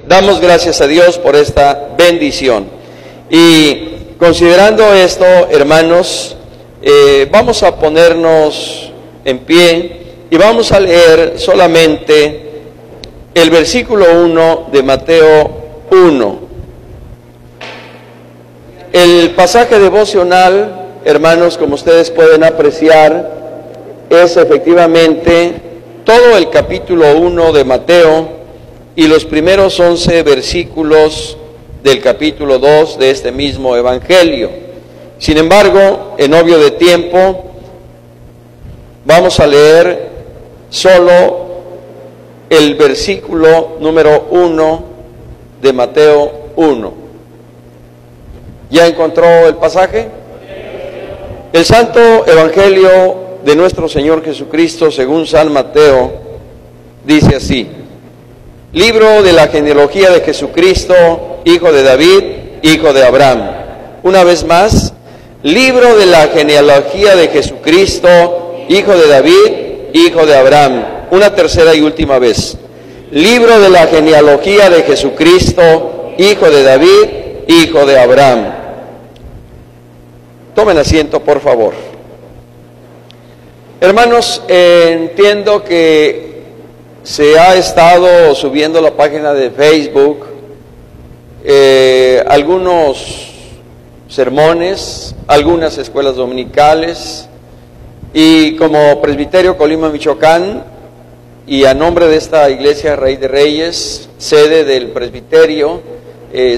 Damos gracias a Dios por esta bendición. Y considerando esto, hermanos, vamos a ponernos en pie y vamos a leer solamente el versículo 1 de Mateo 1. El pasaje devocional, hermanos, como ustedes pueden apreciar, es efectivamente todo el capítulo 1 de Mateo y los primeros 11 versículos del capítulo 2 de este mismo evangelio. Sin embargo, en obvio de tiempo, vamos a leer solo el versículo número 1 de Mateo 1. ¿Ya encontró el pasaje? El Santo Evangelio de nuestro Señor Jesucristo, según San Mateo, dice así: Libro de la genealogía de Jesucristo, hijo de David, hijo de Abraham. Una vez más, libro de la genealogía de Jesucristo, hijo de David, hijo de Abraham. Una tercera y última vez. Libro de la genealogía de Jesucristo, hijo de David, hijo de Abraham. Tomen asiento, por favor. Hermanos, entiendo que se ha estado subiendo a la página de Facebook algunos sermones, algunas escuelas dominicales, y como Presbiterio Colima, Michoacán, y a nombre de esta Iglesia Rey de Reyes, sede del presbiterio,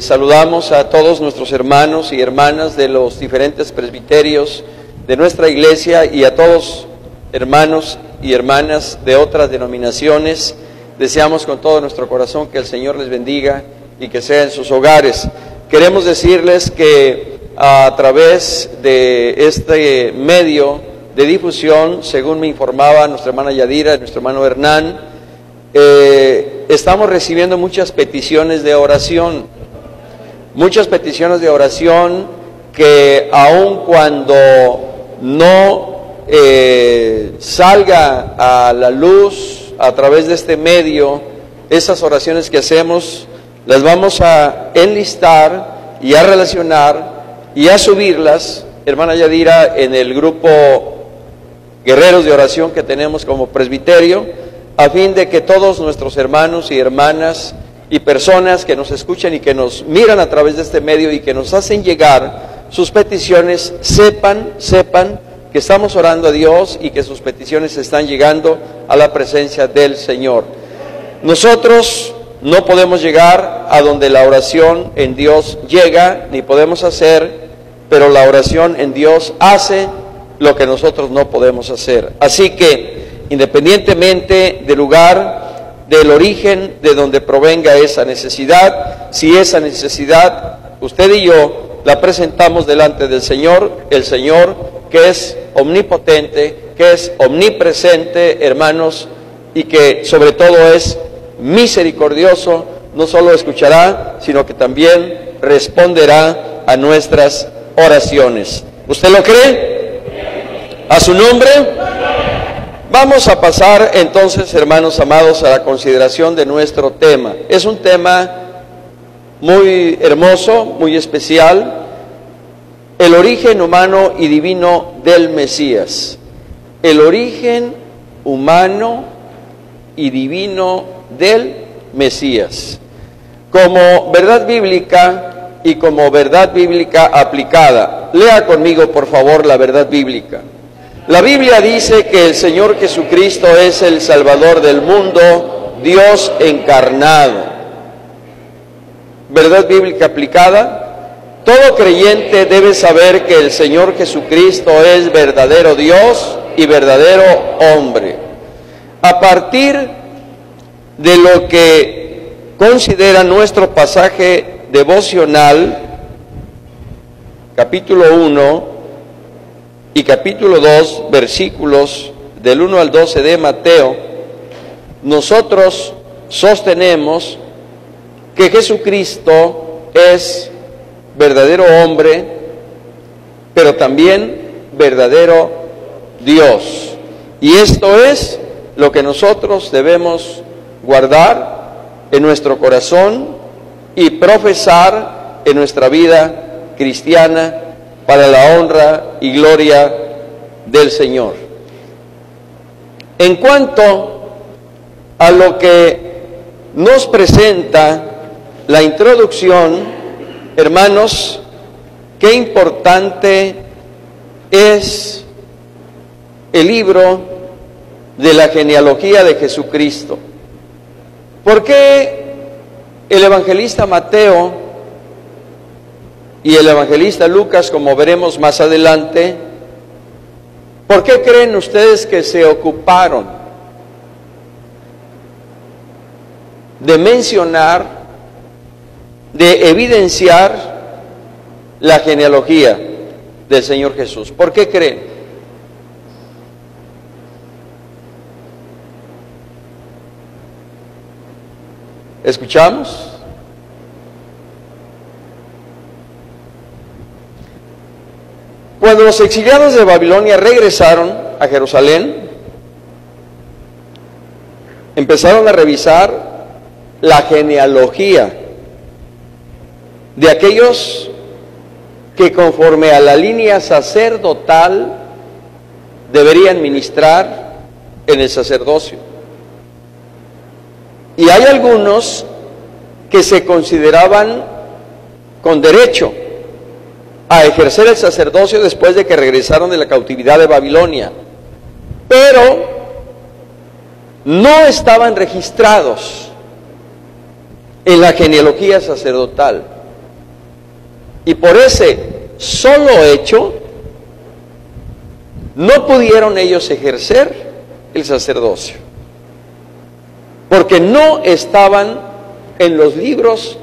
saludamos a todos nuestros hermanos y hermanas de los diferentes presbiterios de nuestra iglesia y a todos hermanos y hermanas de otras denominaciones. Deseamos con todo nuestro corazón que el Señor les bendiga y que sea en sus hogares. Queremos decirles que a través de este medio de difusión, según me informaba nuestra hermana Yadira y nuestro hermano Hernán, estamos recibiendo muchas peticiones de oración. Muchas peticiones de oración que aun cuando no salga a la luz a través de este medio, esas oraciones que hacemos las vamos a enlistar y a relacionar y a subirlas, hermana Yadira, en el grupo Guerreros de Oración que tenemos como presbiterio, a fin de que todos nuestros hermanos y hermanas y personas que nos escuchan y que nos miran a través de este medio y que nos hacen llegar sus peticiones, sepan que estamos orando a Dios y que sus peticiones están llegando a la presencia del Señor. Nosotros no podemos llegar a donde la oración en Dios llega, ni podemos hacer, pero la oración en Dios hace lo que nosotros no podemos hacer. Así que, independientemente del lugar, del origen de donde provenga esa necesidad, si esa necesidad usted y yo la presentamos delante del Señor, el Señor que es omnipotente, que es omnipresente, hermanos, y que sobre todo es misericordioso, no solo escuchará, sino que también responderá a nuestras oraciones. ¿Usted lo cree? ¿A su nombre? Vamos a pasar entonces, hermanos amados, a la consideración de nuestro tema. Es un tema muy hermoso, muy especial: el origen humano y divino del Mesías. El origen humano y divino del Mesías. Como verdad bíblica y como verdad bíblica aplicada. Lea conmigo, por favor, la verdad bíblica. La Biblia dice que el Señor Jesucristo es el Salvador del mundo, Dios encarnado. ¿Verdad bíblica aplicada? Todo creyente debe saber que el Señor Jesucristo es verdadero Dios y verdadero hombre. A partir de lo que considera nuestro pasaje devocional, capítulo 1, y capítulo 2, versículos del 1 al 12 de Mateo, nosotros sostenemos que Jesucristo es verdadero hombre, pero también verdadero Dios. Y esto es lo que nosotros debemos guardar en nuestro corazón y profesar en nuestra vida cristiana para la honra y gloria del Señor. En cuanto a lo que nos presenta la introducción, hermanos, qué importante es el libro de la genealogía de Jesucristo. ¿Por qué el evangelista Mateo y el evangelista Lucas, como veremos más adelante, por qué creen ustedes que se ocuparon de mencionar, de evidenciar la genealogía del Señor Jesús? ¿Por qué creen? ¿Escuchamos? Cuando los exiliados de Babilonia regresaron a Jerusalén, empezaron a revisar la genealogía de aquellos que conforme a la línea sacerdotal deberían ministrar en el sacerdocio. Y hay algunos que se consideraban con derecho a ejercer el sacerdocio después de que regresaron de la cautividad de Babilonia, pero no estaban registrados en la genealogía sacerdotal. Y por ese solo hecho, no pudieron ellos ejercer el sacerdocio, porque no estaban en los libros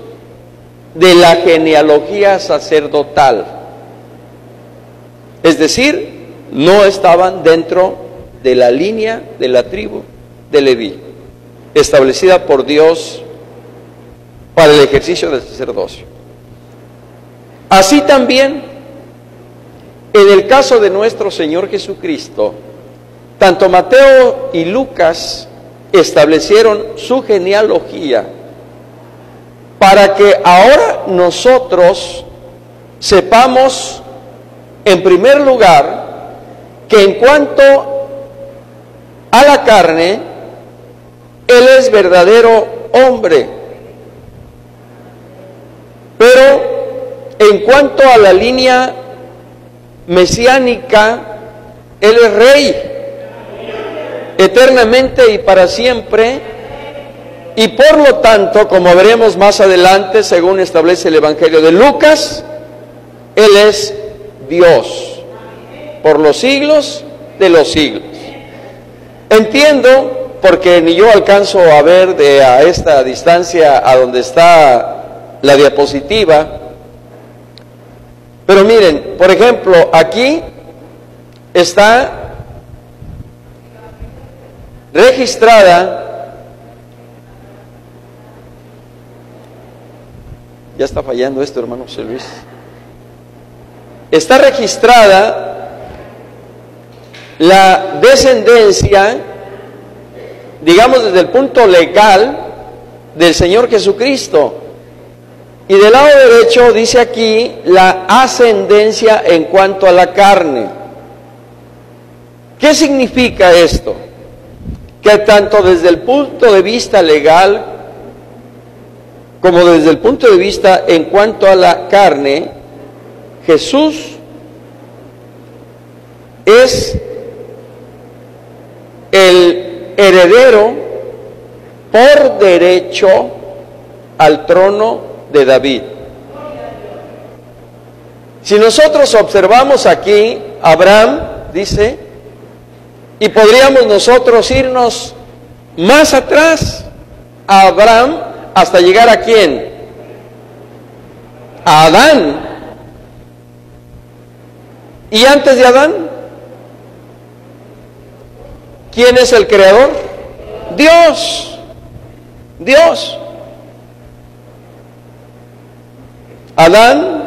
de la genealogía sacerdotal. Es decir, no estaban dentro de la línea de la tribu de Leví, establecida por Dios para el ejercicio del sacerdocio. Así también, en el caso de nuestro Señor Jesucristo, tanto Mateo y Lucas establecieron su genealogía para que ahora nosotros sepamos, en primer lugar, que en cuanto a la carne, Él es verdadero hombre, pero en cuanto a la línea mesiánica, Él es rey, eternamente y para siempre, y por lo tanto, como veremos más adelante, según establece el Evangelio de Lucas, Él es Dios, por los siglos de los siglos. Entiendo, porque ni yo alcanzo a ver a esta distancia a donde está la diapositiva, pero miren, por ejemplo, aquí está registrada, ya está fallando esto, hermano José Luis, está registrada la descendencia, digamos desde el punto legal, del Señor Jesucristo. Y del lado derecho dice aquí la ascendencia en cuanto a la carne. ¿Qué significa esto? Que tanto desde el punto de vista legal como desde el punto de vista en cuanto a la carne, Jesús es el heredero por derecho al trono de David. Si nosotros observamos aquí, Abraham dice, y podríamos nosotros irnos más atrás a Abraham hasta llegar a ¿quién? A Adán. Y antes de Adán, ¿quién es el creador? Dios. Dios. Adán,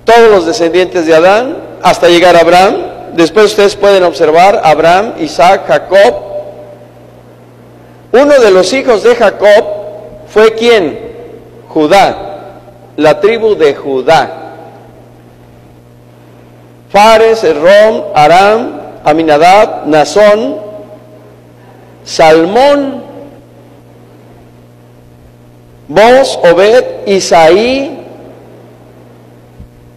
todos los descendientes de Adán, hasta llegar a Abraham. Después ustedes pueden observar Abraham, Isaac, Jacob. Uno de los hijos de Jacob fue ¿quién? Judá, la tribu de Judá. Fares, Esrom, Aram, Aminadab, Nazón, Salmón, Boz, Obed, Isaí,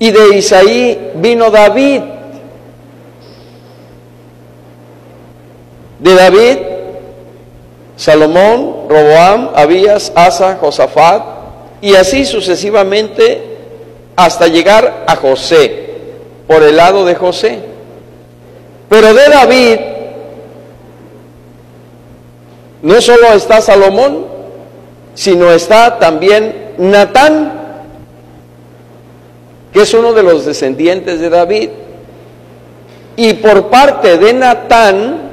y de Isaí vino David. De David, Salomón, Roboam, Abías, Asa, Josafat, y así sucesivamente hasta llegar a José, por el lado de José. Pero de David no solo está Salomón, sino está también Natán, que es uno de los descendientes de David. Y por parte de Natán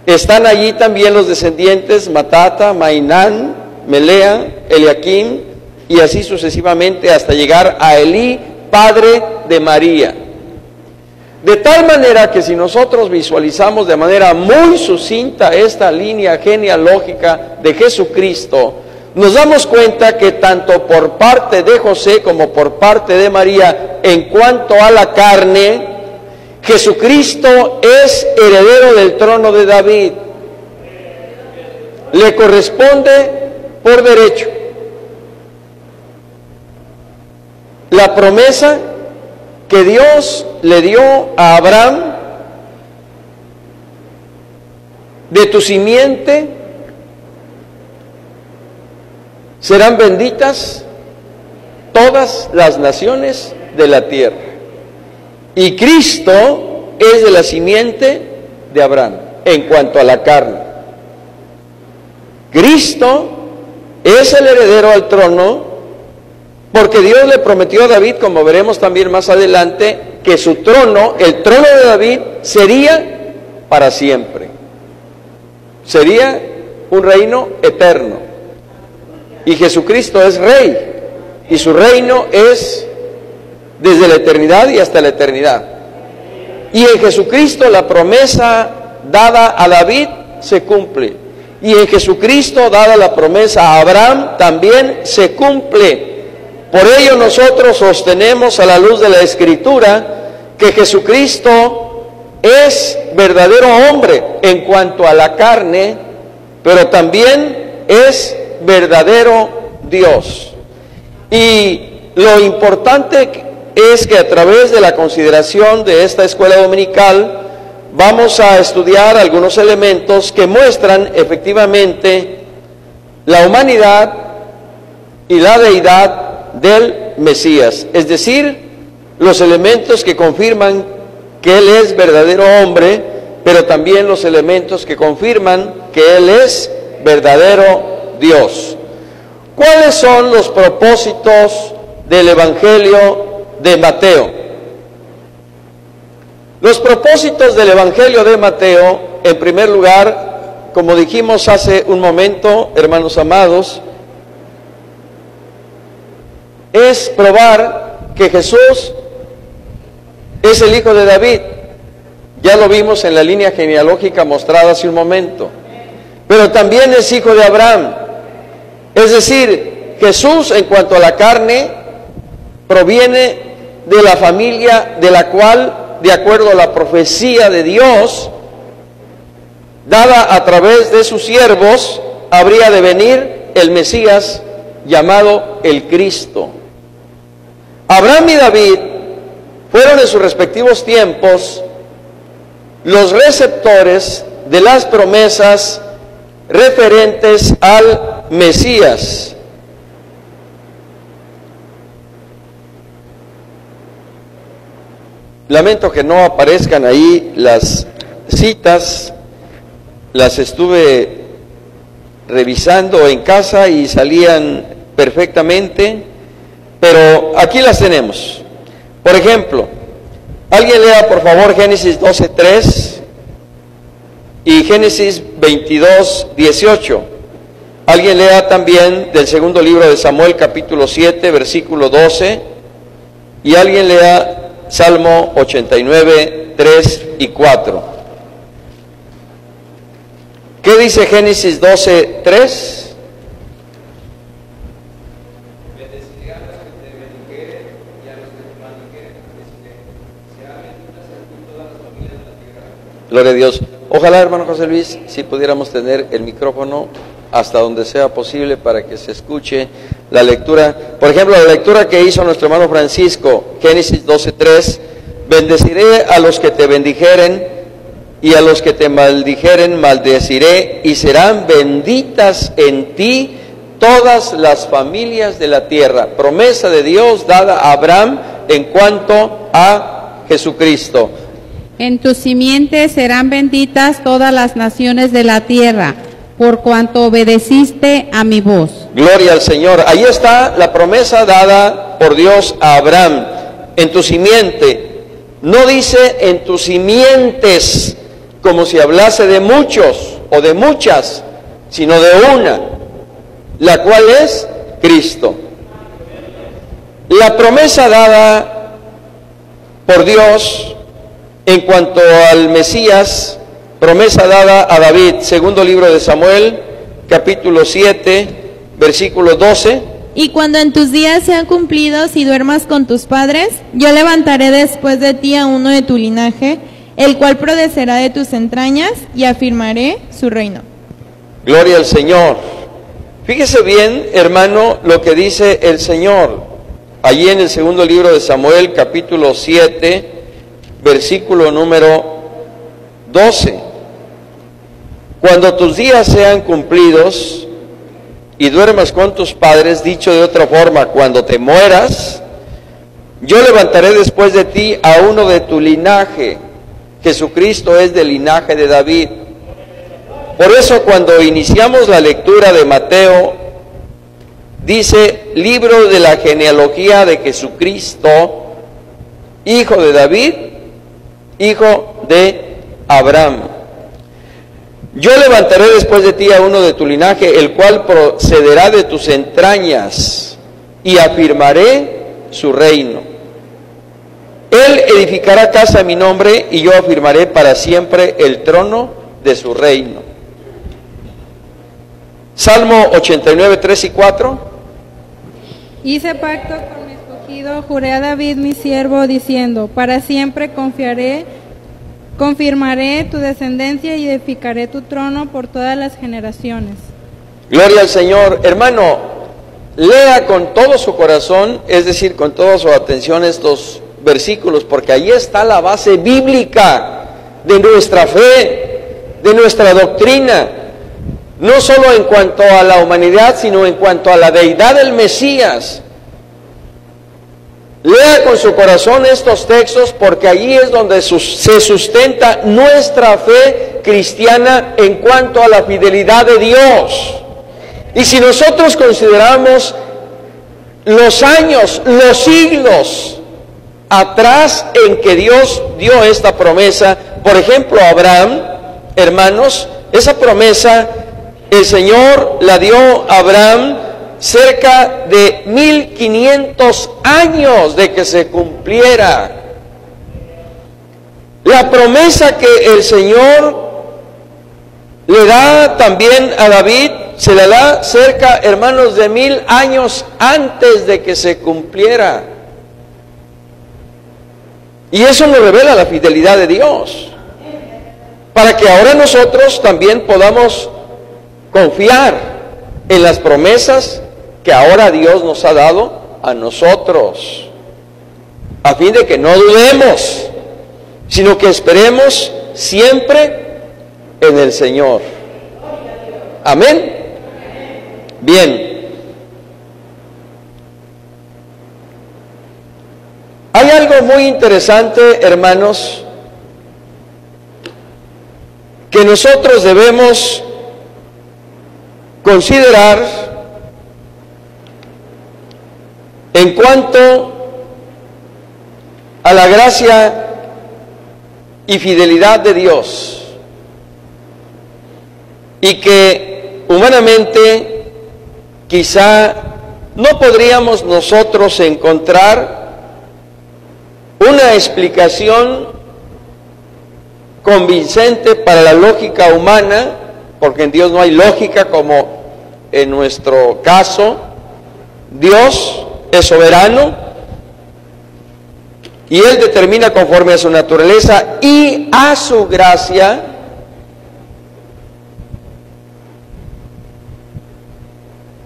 están allí también los descendientes Matata, Mainán, Melea, Eliaquim, y así sucesivamente hasta llegar a Elí, padre de María. De tal manera que si nosotros visualizamos de manera muy sucinta esta línea genealógica de Jesucristo, nos damos cuenta que tanto por parte de José como por parte de María, en cuanto a la carne, Jesucristo es heredero del trono de David. Le corresponde por derecho la promesa que Dios le dio a Abraham: de tu simiente serán benditas todas las naciones de la tierra. Y Cristo es de la simiente de Abraham en cuanto a la carne. Cristo es el heredero al trono, porque Dios le prometió a David, como veremos también más adelante, que su trono, el trono de David, sería para siempre. Sería un reino eterno. Y Jesucristo es rey, y su reino es desde la eternidad y hasta la eternidad. Y en Jesucristo la promesa dada a David se cumple. Y en Jesucristo dada la promesa a Abraham también se cumple. Por ello nosotros sostenemos a la luz de la Escritura que Jesucristo es verdadero hombre en cuanto a la carne, pero también es verdadero Dios. Y lo importante es que a través de la consideración de esta escuela dominical vamos a estudiar algunos elementos que muestran efectivamente la humanidad y la deidad del Mesías, es decir, los elementos que confirman que Él es verdadero hombre, pero también los elementos que confirman que Él es verdadero Dios. ¿Cuáles son los propósitos del Evangelio de Mateo? Los propósitos del Evangelio de Mateo, en primer lugar, como dijimos hace un momento, hermanos amados, es probar que Jesús es el hijo de David. Ya lo vimos en la línea genealógica mostrada hace un momento. Pero también es hijo de Abraham. Es decir, Jesús en cuanto a la carne proviene de la familia de la cual, de acuerdo a la profecía de Dios, dada a través de sus siervos, habría de venir el Mesías llamado el Cristo. Abraham y David fueron en sus respectivos tiempos los receptores de las promesas referentes al Mesías. Lamento que no aparezcan ahí las citas, las estuve revisando en casa y salían perfectamente, pero aquí las tenemos. Por ejemplo, alguien lea por favor Génesis 12:3 y Génesis 22:18. Alguien lea también del segundo libro de Samuel capítulo 7 versículo 12 y alguien lea Salmo 89, 3 y 4. ¿Qué dice Génesis 12:3? Bendeciré a los que te bendijeren y a los que te maldijeren. Serán benditas en ti todas las familias de la tierra. Gloria a Dios. Ojalá, hermano José Luis, si pudiéramos tener el micrófono hasta donde sea posible para que se escuche la lectura. Por ejemplo, la lectura que hizo nuestro hermano Francisco, Génesis 12:3, bendeciré a los que te bendijeren y a los que te maldijeren maldeciré, y serán benditas en ti todas las familias de la tierra. Promesa de Dios dada a Abraham en cuanto a Jesucristo. En tu simiente serán benditas todas las naciones de la tierra, por cuanto obedeciste a mi voz. Gloria al Señor. Ahí está la promesa dada por Dios a Abraham. En tu simiente. No dice en tus simientes, como si hablase de muchos o de muchas, sino de una, la cual es Cristo. La promesa dada por Dios en cuanto al Mesías, promesa dada a David, segundo libro de Samuel, capítulo 7, versículo 12. Y cuando en tus días sean cumplidos y duermas con tus padres, yo levantaré después de ti a uno de tu linaje, el cual procederá de tus entrañas, y afirmaré su reino. Gloria al Señor. Fíjese bien, hermano, lo que dice el Señor, allí en el segundo libro de Samuel, capítulo 7, versículo número 12. Cuando tus días sean cumplidos y duermas con tus padres, dicho de otra forma, cuando te mueras, yo levantaré después de ti a uno de tu linaje. Jesucristo es del linaje de David. Por eso cuando iniciamos la lectura de Mateo, dice, libro de la genealogía de Jesucristo, hijo de David, hijo de Abraham. Yo levantaré después de ti a uno de tu linaje, el cual procederá de tus entrañas, y afirmaré su reino. Él edificará casa a mi nombre, y yo afirmaré para siempre el trono de su reino. Salmo 89, 3 y 4. Hice pacto con mi escogido, juré a David mi siervo, diciendo, para siempre confirmaré tu descendencia y edificaré tu trono por todas las generaciones. Gloria al Señor. Hermano, lea con todo su corazón, es decir, con toda su atención estos versículos, porque ahí está la base bíblica de nuestra fe, de nuestra doctrina, no solo en cuanto a la humanidad, sino en cuanto a la deidad del Mesías. Lea con su corazón estos textos, porque allí es donde se sustenta nuestra fe cristiana en cuanto a la fidelidad de Dios. Y si nosotros consideramos los años, los siglos atrás en que Dios dio esta promesa, por ejemplo, a Abraham, hermanos, esa promesa el Señor la dio a Abraham cerca de 1500 años de que se cumpliera. La promesa que el Señor le da también a David, se la da cerca, hermanos, de 1000 años antes de que se cumpliera. Y eso nos revela la fidelidad de Dios, para que ahora nosotros también podamos confiar en las promesas que ahora Dios nos ha dado a nosotros, a fin de que no dudemos, sino que esperemos siempre en el Señor. Amén. Bien. Hay algo muy interesante, hermanos, que nosotros debemos considerar en cuanto a la gracia y fidelidad de Dios, y que humanamente quizá no podríamos nosotros encontrar una explicación convincente para la lógica humana, porque en Dios no hay lógica como en nuestro caso, Dios es soberano y Él determina conforme a su naturaleza y a su gracia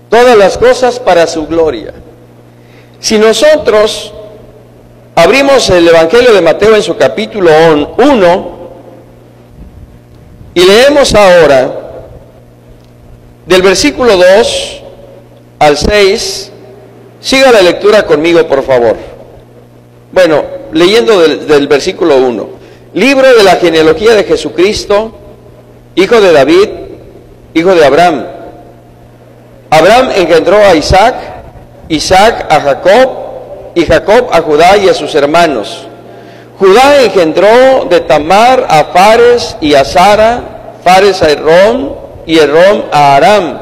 todas las cosas para su gloria. Si nosotros abrimos el Evangelio de Mateo en su capítulo 1 y leemos ahora del versículo 2 al 6, siga la lectura conmigo, por favor. Bueno, leyendo del versículo 1. Libro de la genealogía de Jesucristo, hijo de David, hijo de Abraham. Abraham engendró a Isaac, Isaac a Jacob, y Jacob a Judá y a sus hermanos. Judá engendró de Tamar a Fares y a Zara, Fares a Herrón, y Herrón a Aram.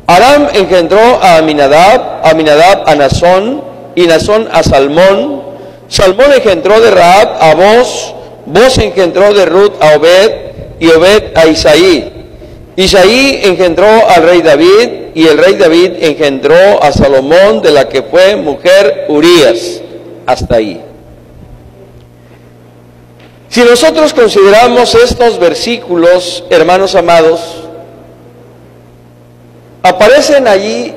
Aram engendró a Aminadab, Aminadab a Nazón, y Nazón a Salmón. Salmón engendró de Rahab a Boz, Boz engendró de Ruth a Obed, y Obed a Isaí. Isaí engendró al rey David, y el rey David engendró a Salomón, de la que fue mujer Urías. Hasta ahí. Si nosotros consideramos estos versículos, hermanos amados, aparecen allí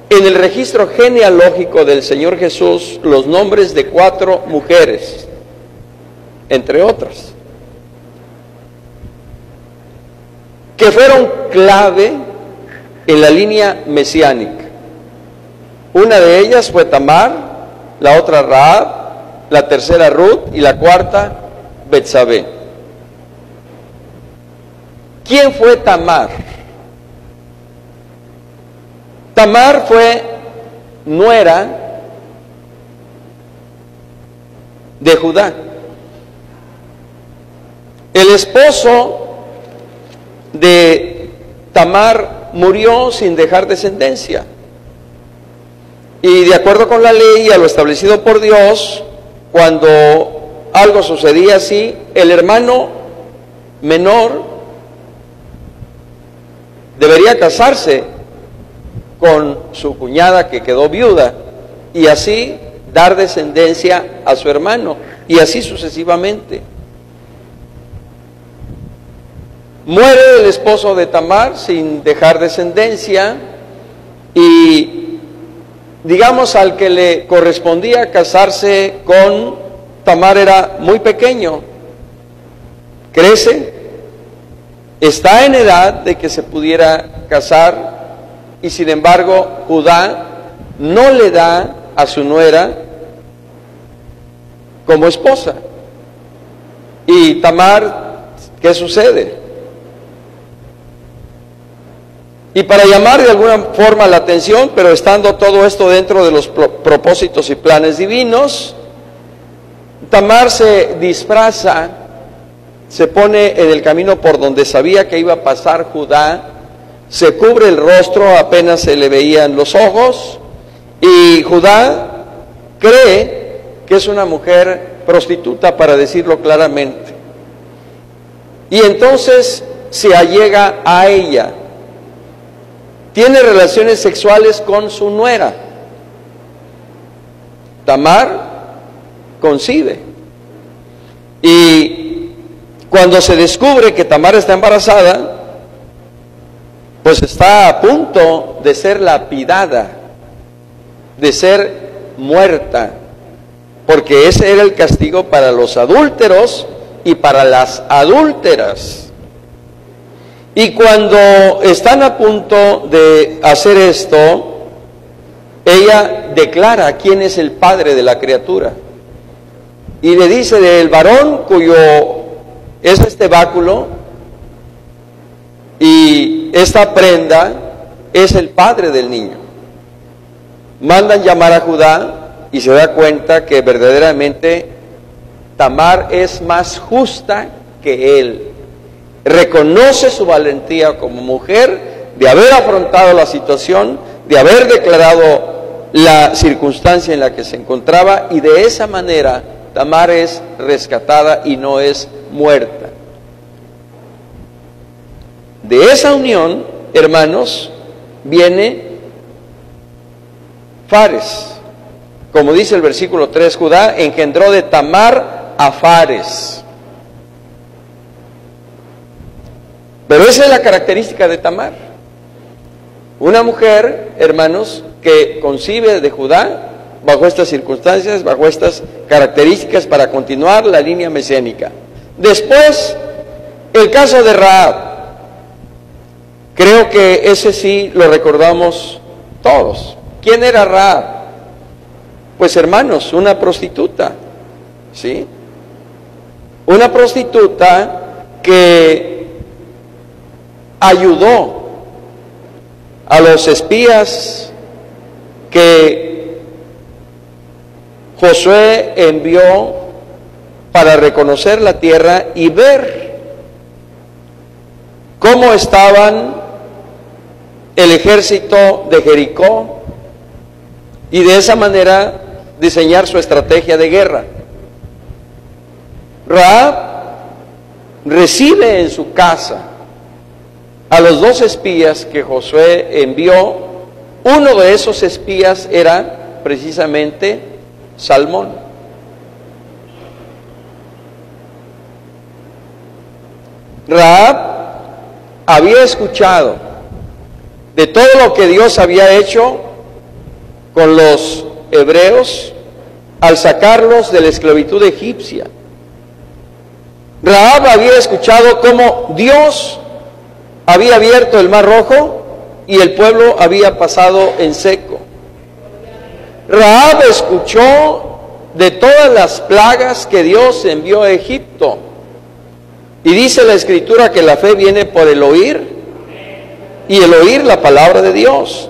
en el registro genealógico del Señor Jesús los nombres de 4 mujeres, entre otras, que fueron clave en la línea mesiánica. Una de ellas fue Tamar, la otra Rahab, la tercera Ruth y la cuarta Betsabé. ¿Quién fue Tamar? Tamar fue nuera de Judá. El esposo de Tamar murió sin dejar descendencia. Y de acuerdo con la ley y a lo establecido por Dios, cuando algo sucedía así, el hermano menor debería casarse con su cuñada que quedó viuda y así dar descendencia a su hermano, y así sucesivamente. Muere el esposo de Tamar sin dejar descendencia, y digamos al que le correspondía casarse con Tamar era muy pequeño. Crece, está en edad de que se pudiera casar, y sin embargo Judá no le da a su nuera como esposa. Y Tamar, ¿qué sucede? Y para llamar de alguna forma la atención, pero estando todo esto dentro de los propósitos y planes divinos, Tamar se disfraza, se pone en el camino por donde sabía que iba a pasar Judá, se cubre el rostro, apenas se le veían los ojos, y Judá cree que es una mujer prostituta, para decirlo claramente. Y entonces se allega a ella, tiene relaciones sexuales con su nuera. Tamar concibe. Y cuando se descubre que Tamar está embarazada, pues está a punto de ser lapidada, de ser muerta, porque ese era el castigo para los adúlteros y para las adúlteras. Y cuando están a punto de hacer esto, ella declara quién es el padre de la criatura. Y le dice: del varón cuyo es este báculo y esta prenda es el padre del niño. Mandan llamar a Judá y se da cuenta que verdaderamente Tamar es más justa que él. Reconoce su valentía como mujer de haber afrontado la situación, de haber declarado la circunstancia en la que se encontraba, y de esa manera Tamar es rescatada y no es muerta. De esa unión, hermanos, viene Fares. Como dice el versículo 3, Judá engendró de Tamar a Fares. Pero esa es la característica de Tamar. Una mujer, hermanos, que concibe de Judá bajo estas circunstancias, bajo estas características para continuar la línea mesiánica. Después, el caso de Rahab. Creo que ese sí lo recordamos todos. ¿Quién era Rahab? Pues hermanos, una prostituta, ¿sí? Una prostituta que ayudó a los espías que Josué envió para reconocer la tierra y ver cómo estaban el ejército de Jericó y de esa manera diseñar su estrategia de guerra. Rahab recibe en su casa a los 2 espías que Josué envió. Uno de esos espías era precisamente Salmón. Rahab había escuchado de todo lo que Dios había hecho con los hebreos al sacarlos de la esclavitud egipcia. Rahab había escuchado cómo Dios había abierto el Mar Rojo y el pueblo había pasado en seco. Rahab escuchó de todas las plagas que Dios envió a Egipto. Y dice la Escritura que la fe viene por el oír, y el oír la palabra de Dios.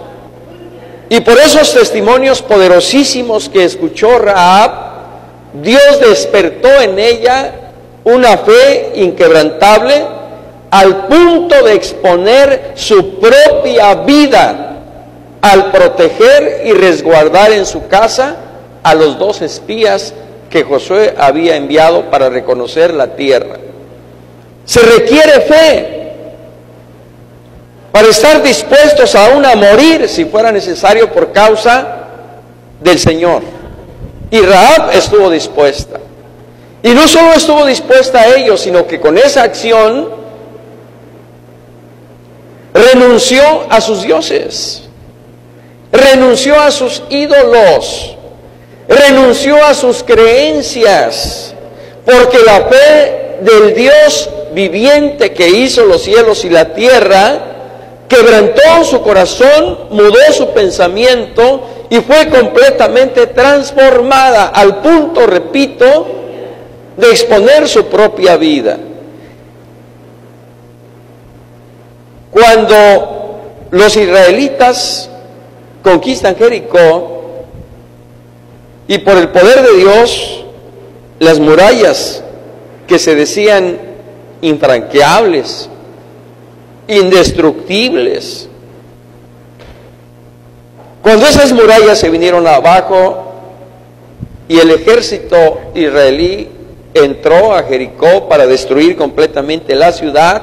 Y por esos testimonios poderosísimos que escuchó Rahab, Dios despertó en ella una fe inquebrantable al punto de exponer su propia vida al proteger y resguardar en su casa a los 2 espías que Josué había enviado para reconocer la tierra. Se requiere fe para estar dispuestos aún a morir si fuera necesario por causa del Señor. Y Rahab estuvo dispuesta. Y no solo estuvo dispuesta a ello, sino que con esa acción renunció a sus dioses, renunció a sus ídolos, renunció a sus creencias, porque la fe del Dios viviente que hizo los cielos y la tierra quebrantó su corazón, mudó su pensamiento y fue completamente transformada al punto, repito, de exponer su propia vida. Cuando los israelitas conquistan Jericó y por el poder de Dios, las murallas que se decían infranqueables, indestructibles, cuando esas murallas se vinieron abajo y el ejército israelí entró a Jericó para destruir completamente la ciudad,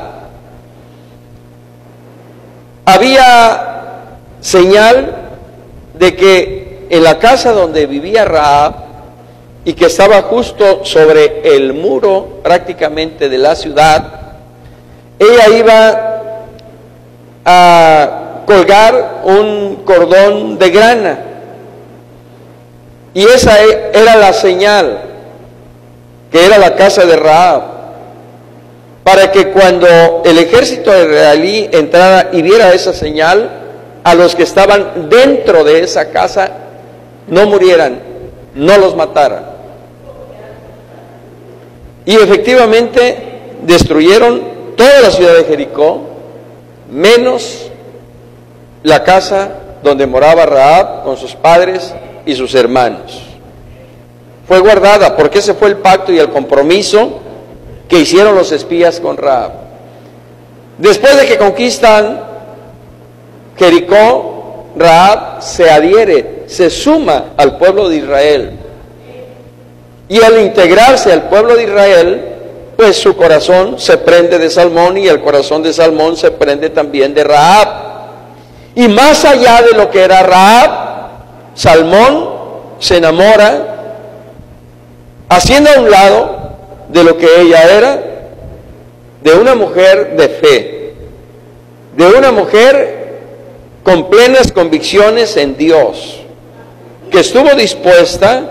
había señal de que en la casa donde vivía Rahab y que estaba justo sobre el muro prácticamente de la ciudad, ella iba a colgar un cordón de grana, y esa era la señal, que era la casa de Rahab, para que cuando el ejército israelí entrara y viera esa señal, a los que estaban dentro de esa casa no murieran, no los mataran. Y efectivamente destruyeron toda la ciudad de Jericó, menos la casa donde moraba Rahab con sus padres y sus hermanos. Fue guardada porque ese fue el pacto y el compromiso que hicieron los espías con Rahab. Después de que conquistan Jericó, Rahab se adhiere, se suma al pueblo de Israel. Y al integrarse al pueblo de Israel, pues su corazón se prende de Salmón y el corazón de Salmón se prende también de Rahab. Y más allá de lo que era Rahab, Salmón se enamora, haciendo a un lado de lo que ella era, de una mujer de fe, de una mujer con plenas convicciones en Dios, que estuvo dispuesta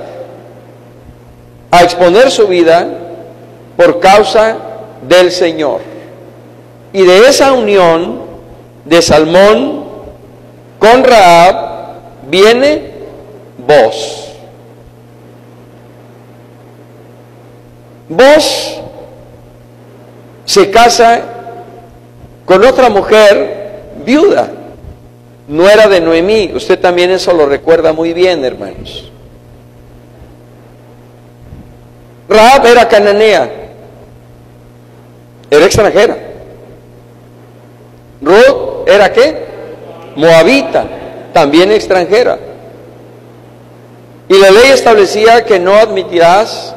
a exponer su vida por causa del Señor. Y de esa unión de Salmón con Rahab viene Boaz. Boaz se casa con otra mujer viuda, nuera de Noemí. Usted también eso lo recuerda muy bien, hermanos. Rahab era cananea, era extranjera. Ruth era ¿qué? Moabita, también extranjera. Y la ley establecía que no admitirás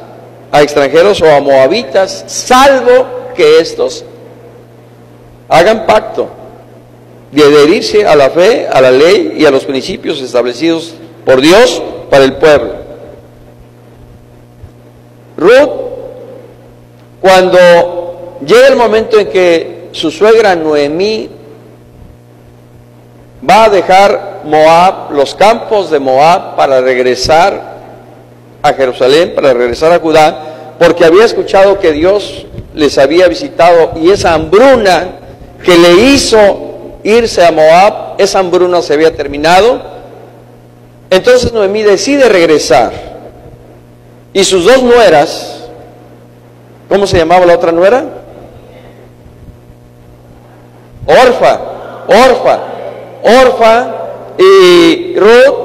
a extranjeros o a moabitas, salvo que estos hagan pacto de adherirse a la fe, a la ley y a los principios establecidos por Dios para el pueblo. Ruth, cuando llega el momento en que su suegra Noemí va a dejar Moab, los campos de Moab, para regresar a Jerusalén, para regresar a Judá, porque había escuchado que Dios les había visitado, y esa hambruna que le hizo irse a Moab, esa hambruna se había terminado. Entonces Noemí decide regresar, y sus dos nueras, ¿cómo se llamaba la otra nuera? Orfa y Ruth,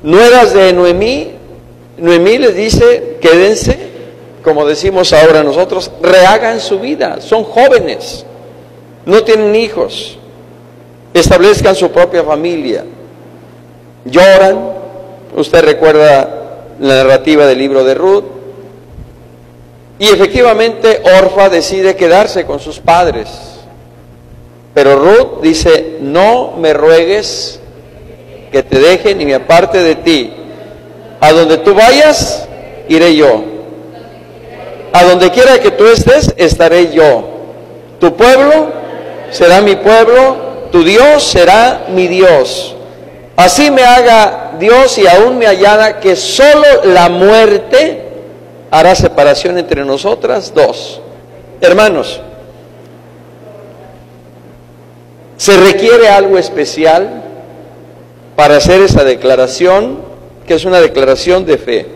nueras de Noemí. Noemí les dice: quédense, como decimos ahora nosotros, rehagan su vida, son jóvenes, no tienen hijos, establezcan su propia familia. Lloran. Usted recuerda la narrativa del libro de Ruth. Y efectivamente Orfa decide quedarse con sus padres, pero Ruth dice: no me ruegues que te deje ni me aparte de ti. A donde tú vayas, iré yo. A donde quiera que tú estés, estaré yo. Tu pueblo será mi pueblo, tu Dios será mi Dios. Así me haga Dios y aún me hallara que solo la muerte hará separación entre nosotras dos. Hermanos, se requiere algo especial para hacer esa declaración, que es una declaración de fe.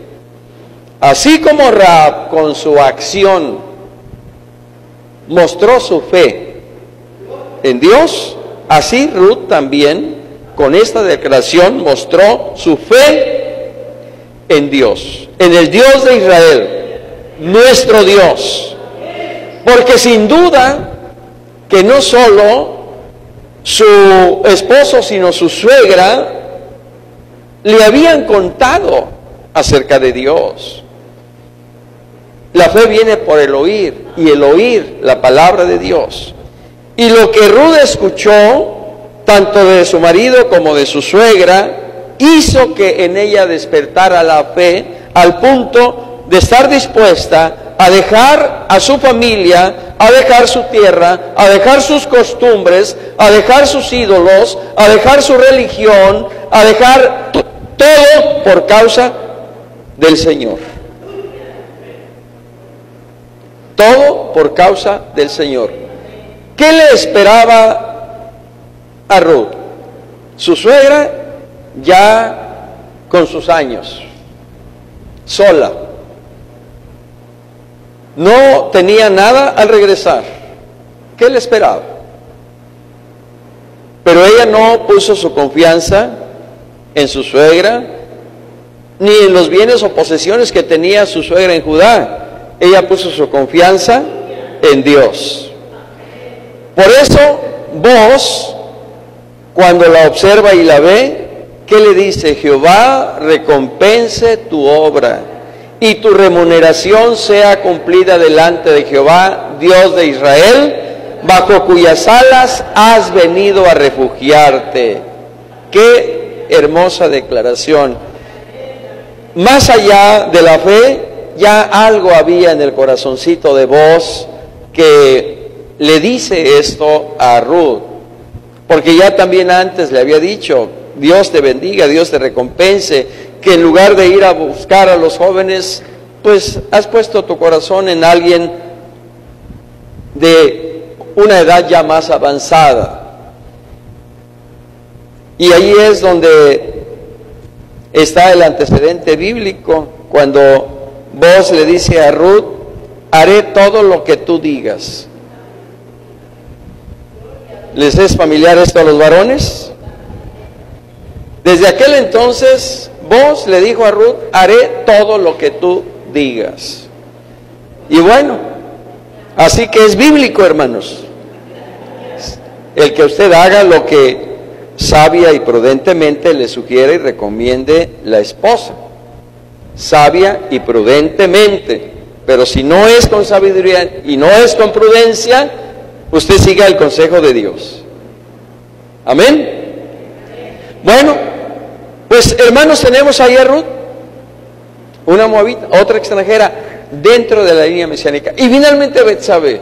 Así como Rahab con su acción mostró su fe en Dios, así Ruth también con esta declaración mostró su fe en Dios, en el Dios de Israel, nuestro Dios. Porque sin duda que no solo su esposo, sino su suegra le habían contado acerca de Dios. La fe viene por el oír, y el oír la palabra de Dios. Y lo que Ruth escuchó, tanto de su marido como de su suegra, hizo que en ella despertara la fe, al punto de estar dispuesta a dejar a su familia, a dejar su tierra, a dejar sus costumbres, a dejar sus ídolos, a dejar su religión, a dejar todo por causa del Señor. Todo por causa del Señor. ¿Qué le esperaba a Ruth? Su suegra ya con sus años, sola. No tenía nada al regresar. ¿Qué le esperaba? Pero ella no puso su confianza en su suegra, ni en los bienes o posesiones que tenía su suegra en Judá. Ella puso su confianza en Dios. Por eso, Boaz, cuando la observa y la ve, ¿qué le dice? Jehová recompense tu obra y tu remuneración sea cumplida delante de Jehová, Dios de Israel, bajo cuyas alas has venido a refugiarte. Qué hermosa declaración. Más allá de la fe, ya algo había en el corazoncito de Booz que le dice esto a Ruth, porque ya también antes le había dicho: Dios te bendiga, Dios te recompense, que en lugar de ir a buscar a los jóvenes, pues has puesto tu corazón en alguien de una edad ya más avanzada. Y ahí es donde está el antecedente bíblico, cuando Booz le dice a Ruth: haré todo lo que tú digas. ¿Les es familiar esto a los varones? Desde aquel entonces, Booz le dijo a Ruth: haré todo lo que tú digas. Y bueno, así que es bíblico, hermanos, el que usted haga lo que sabia y prudentemente le sugiere y recomiende la esposa. Sabia y prudentemente. Pero si no es con sabiduría y no es con prudencia, usted siga el consejo de Dios. Amén. Bueno, pues hermanos, tenemos ahí a Ruth, una moabita, otra extranjera, dentro de la línea mesiánica. Y finalmente Betsabé.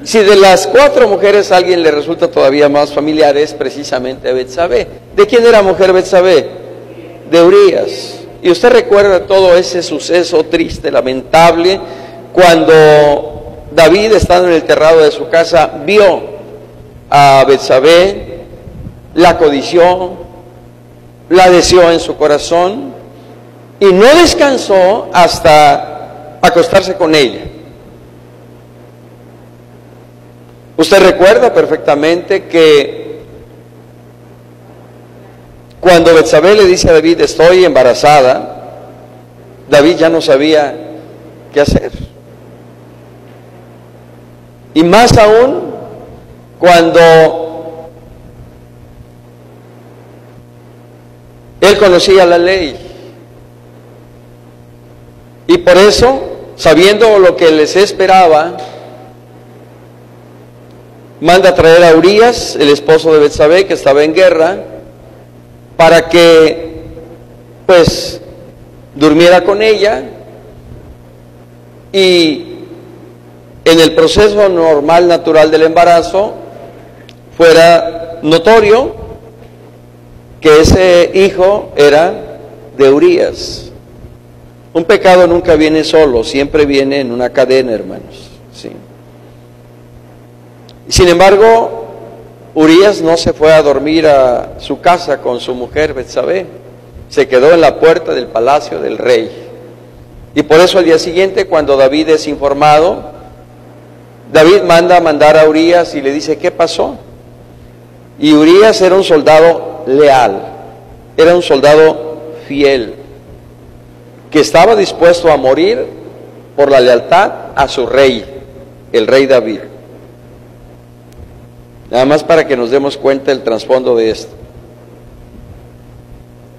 Si de las 4 mujeres a alguien le resulta todavía más familiar, es precisamente Betsabé. ¿De quién era mujer Betsabé? De Urías. Y usted recuerda todo ese suceso triste, lamentable, cuando David, estando en el terrado de su casa, vio a Betsabé, la codició, la deseó en su corazón y no descansó hasta acostarse con ella. Usted recuerda perfectamente que cuando Betsabé le dice a David: estoy embarazada, David ya no sabía qué hacer. Y más aún cuando él conocía la ley. Y por eso, sabiendo lo que les esperaba, manda a traer a Urías, el esposo de Betsabé, que estaba en guerra, para que pues durmiera con ella, y en el proceso normal, natural del embarazo, fuera notorio que ese hijo era de Urías. Un pecado nunca viene solo, siempre viene en una cadena, hermanos. Sí. Sin embargo, Urías no se fue a dormir a su casa con su mujer Betsabé, se quedó en la puerta del palacio del rey. Y por eso al día siguiente, cuando David es informado, David manda a mandar a Urías y le dice: ¿qué pasó? Y Urías era un soldado leal, era un soldado fiel, que estaba dispuesto a morir por la lealtad a su rey, el rey David. Nada más para que nos demos cuenta del trasfondo de esto.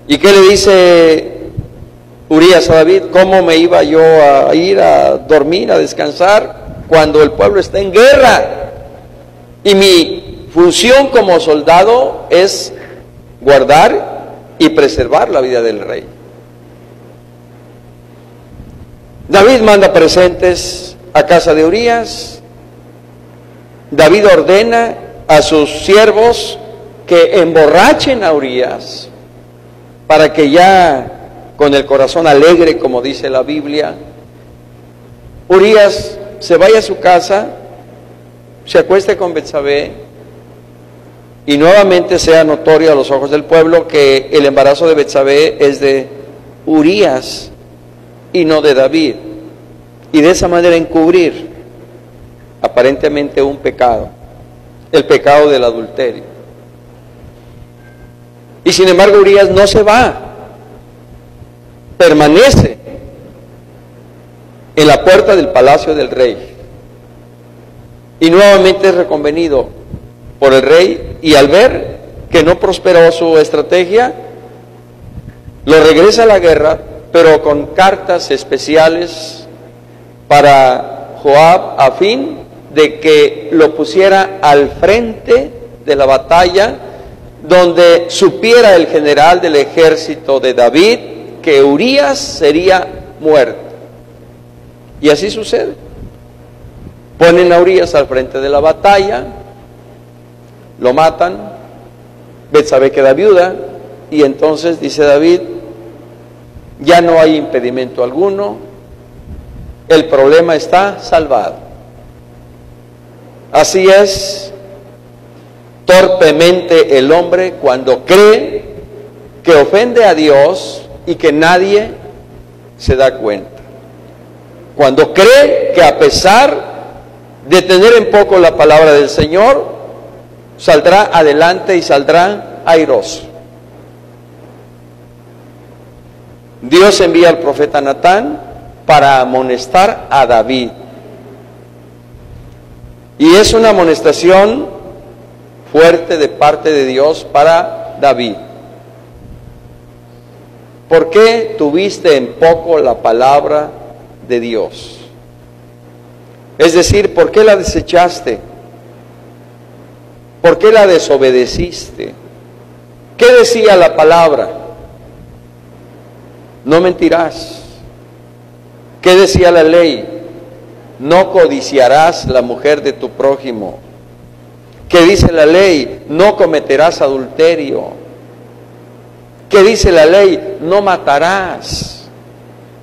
¿Y qué le dice Urías a David? ¿Cómo me iba yo a ir a dormir, a descansar, cuando el pueblo está en guerra? Y mi función como soldado es guardar y preservar la vida del rey. David manda presentes a casa de Urías. David ordena a sus siervos que emborrachen a Urías, para que ya con el corazón alegre, como dice la Biblia, Urías se vaya a su casa, se acueste con Betsabé, y nuevamente sea notorio a los ojos del pueblo que el embarazo de Betsabé es de Urías y no de David, y de esa manera encubrir aparentemente un pecado, el pecado del adulterio. Y sin embargo Urías no se va, permanece en la puerta del palacio del rey, y nuevamente es reconvenido por el rey, y al ver que no prosperó su estrategia, lo regresa a la guerra, pero con cartas especiales para Joab, a fin de que lo pusiera al frente de la batalla, donde supiera el general del ejército de David que Urías sería muerto. Y así sucede. Ponen a Urías al frente de la batalla, lo matan, Betsabé queda viuda, y entonces dice David, ya no hay impedimento alguno, el problema está salvado. Así es torpemente el hombre cuando cree que ofende a Dios y que nadie se da cuenta. Cuando cree que a pesar de tener en poco la palabra del Señor, saldrá adelante y saldrá airoso. Dios envía al profeta Natán para amonestar a David. Y es una amonestación fuerte de parte de Dios para David. ¿Por qué tuviste en poco la palabra de Dios? Es decir, ¿por qué la desechaste? ¿Por qué la desobedeciste? ¿Qué decía la palabra? No mentirás. ¿Qué decía la ley? No codiciarás la mujer de tu prójimo. ¿Qué dice la ley? No cometerás adulterio. ¿Qué dice la ley? No matarás.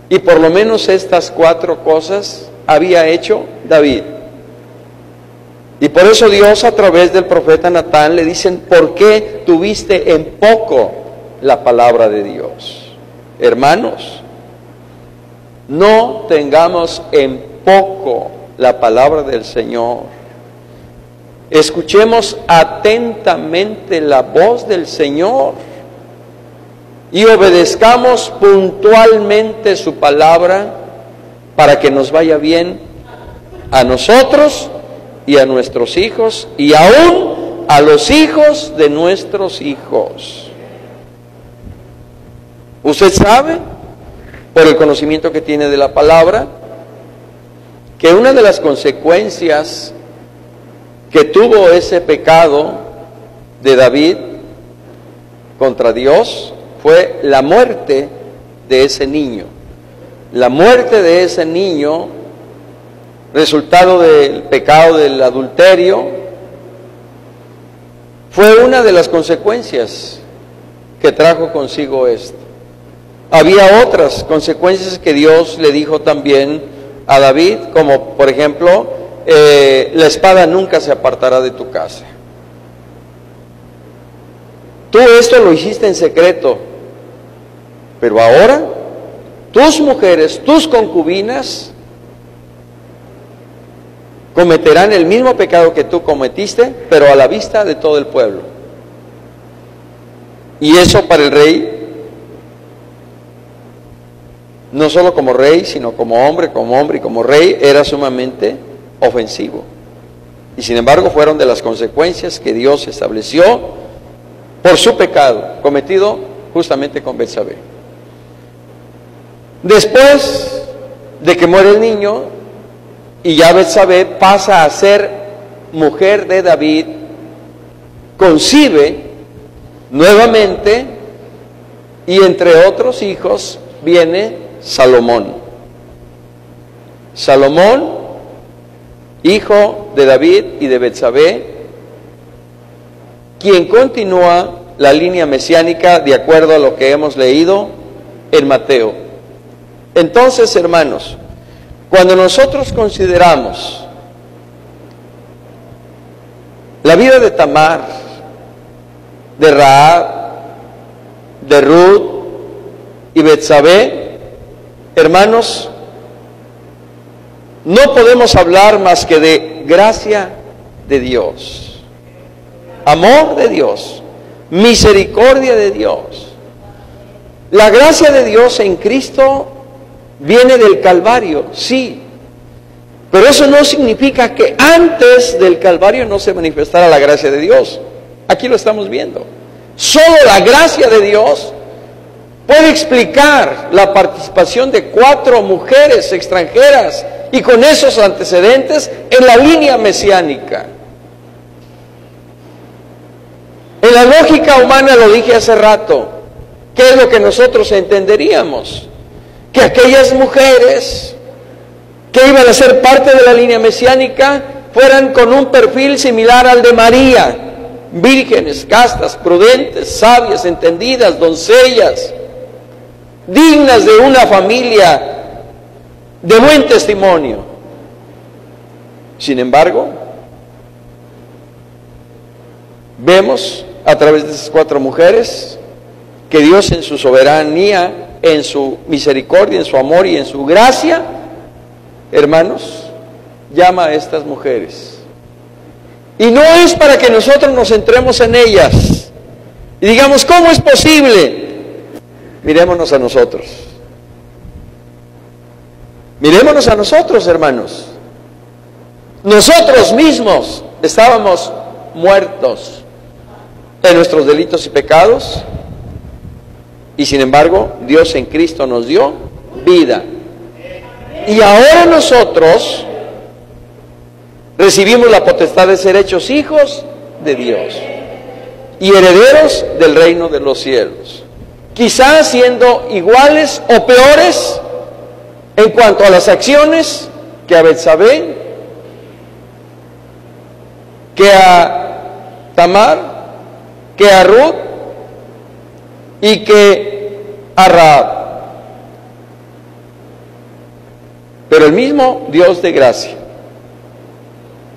Y por lo menos estas 4 cosas había hecho David. Y por eso Dios a través del profeta Natán le dicen, ¿por qué tuviste en poco la palabra de Dios? Hermanos, no tengamos en poco la palabra del Señor. Escuchemos atentamente la voz del Señor y obedezcamos puntualmente su palabra para que nos vaya bien a nosotros y a nuestros hijos y aún a los hijos de nuestros hijos. Usted sabe, por el conocimiento que tiene de la palabra, que una de las consecuencias que tuvo ese pecado de David contra Dios fue la muerte de ese niño. La muerte de ese niño, resultado del pecado del adulterio, fue una de las consecuencias que trajo consigo esto. Había otras consecuencias que Dios le dijo también a David, como por ejemplo, la espada nunca se apartará de tu casa. Tú esto lo hiciste en secreto, pero ahora tus mujeres, tus concubinas, cometerán el mismo pecado que tú cometiste, pero a la vista de todo el pueblo. Y eso para el rey, no solo como rey, sino como hombre y como rey, era sumamente ofensivo. Y sin embargo fueron de las consecuencias que Dios estableció por su pecado cometido justamente con Betsabé. Después de que muere el niño y ya Betsabé pasa a ser mujer de David, concibe nuevamente y entre otros hijos viene Salomón. Salomón, hijo de David y de Betsabé, quien continúa la línea mesiánica de acuerdo a lo que hemos leído en Mateo. Entonces, hermanos, cuando nosotros consideramos la vida de Tamar, de Rahab, de Ruth y Betsabé, hermanos, no podemos hablar más que de gracia de Dios, amor de Dios, misericordia de Dios. La gracia de Dios en Cristo viene del Calvario, sí, pero eso no significa que antes del Calvario no se manifestara la gracia de Dios. Aquí lo estamos viendo. Solo la gracia de Dios puede explicar la participación de 4 mujeres extranjeras y con esos antecedentes en la línea mesiánica. En la lógica humana, lo dije hace rato, ¿qué es lo que nosotros entenderíamos? Que aquellas mujeres que iban a ser parte de la línea mesiánica fueran con un perfil similar al de María, vírgenes, castas, prudentes, sabias, entendidas, doncellas, dignas de una familia de buen testimonio. Sin embargo, vemos a través de esas 4 mujeres que Dios, en su soberanía, en su misericordia, en su amor y en su gracia, hermanos, llama a estas mujeres. Y no es para que nosotros nos centremos en ellas y digamos, ¿cómo es posible? Mirémonos a nosotros. Mirémonos a nosotros, hermanos. Nosotros mismos estábamos muertos en nuestros delitos y pecados, y sin embargo, Dios en Cristo nos dio vida. Y ahora nosotros recibimos la potestad de ser hechos hijos de Dios y herederos del reino de los cielos. Quizás siendo iguales o peores en cuanto a las acciones que a Betsabé, que a Tamar, que a Ruth y que a Rahab. Pero el mismo Dios de gracia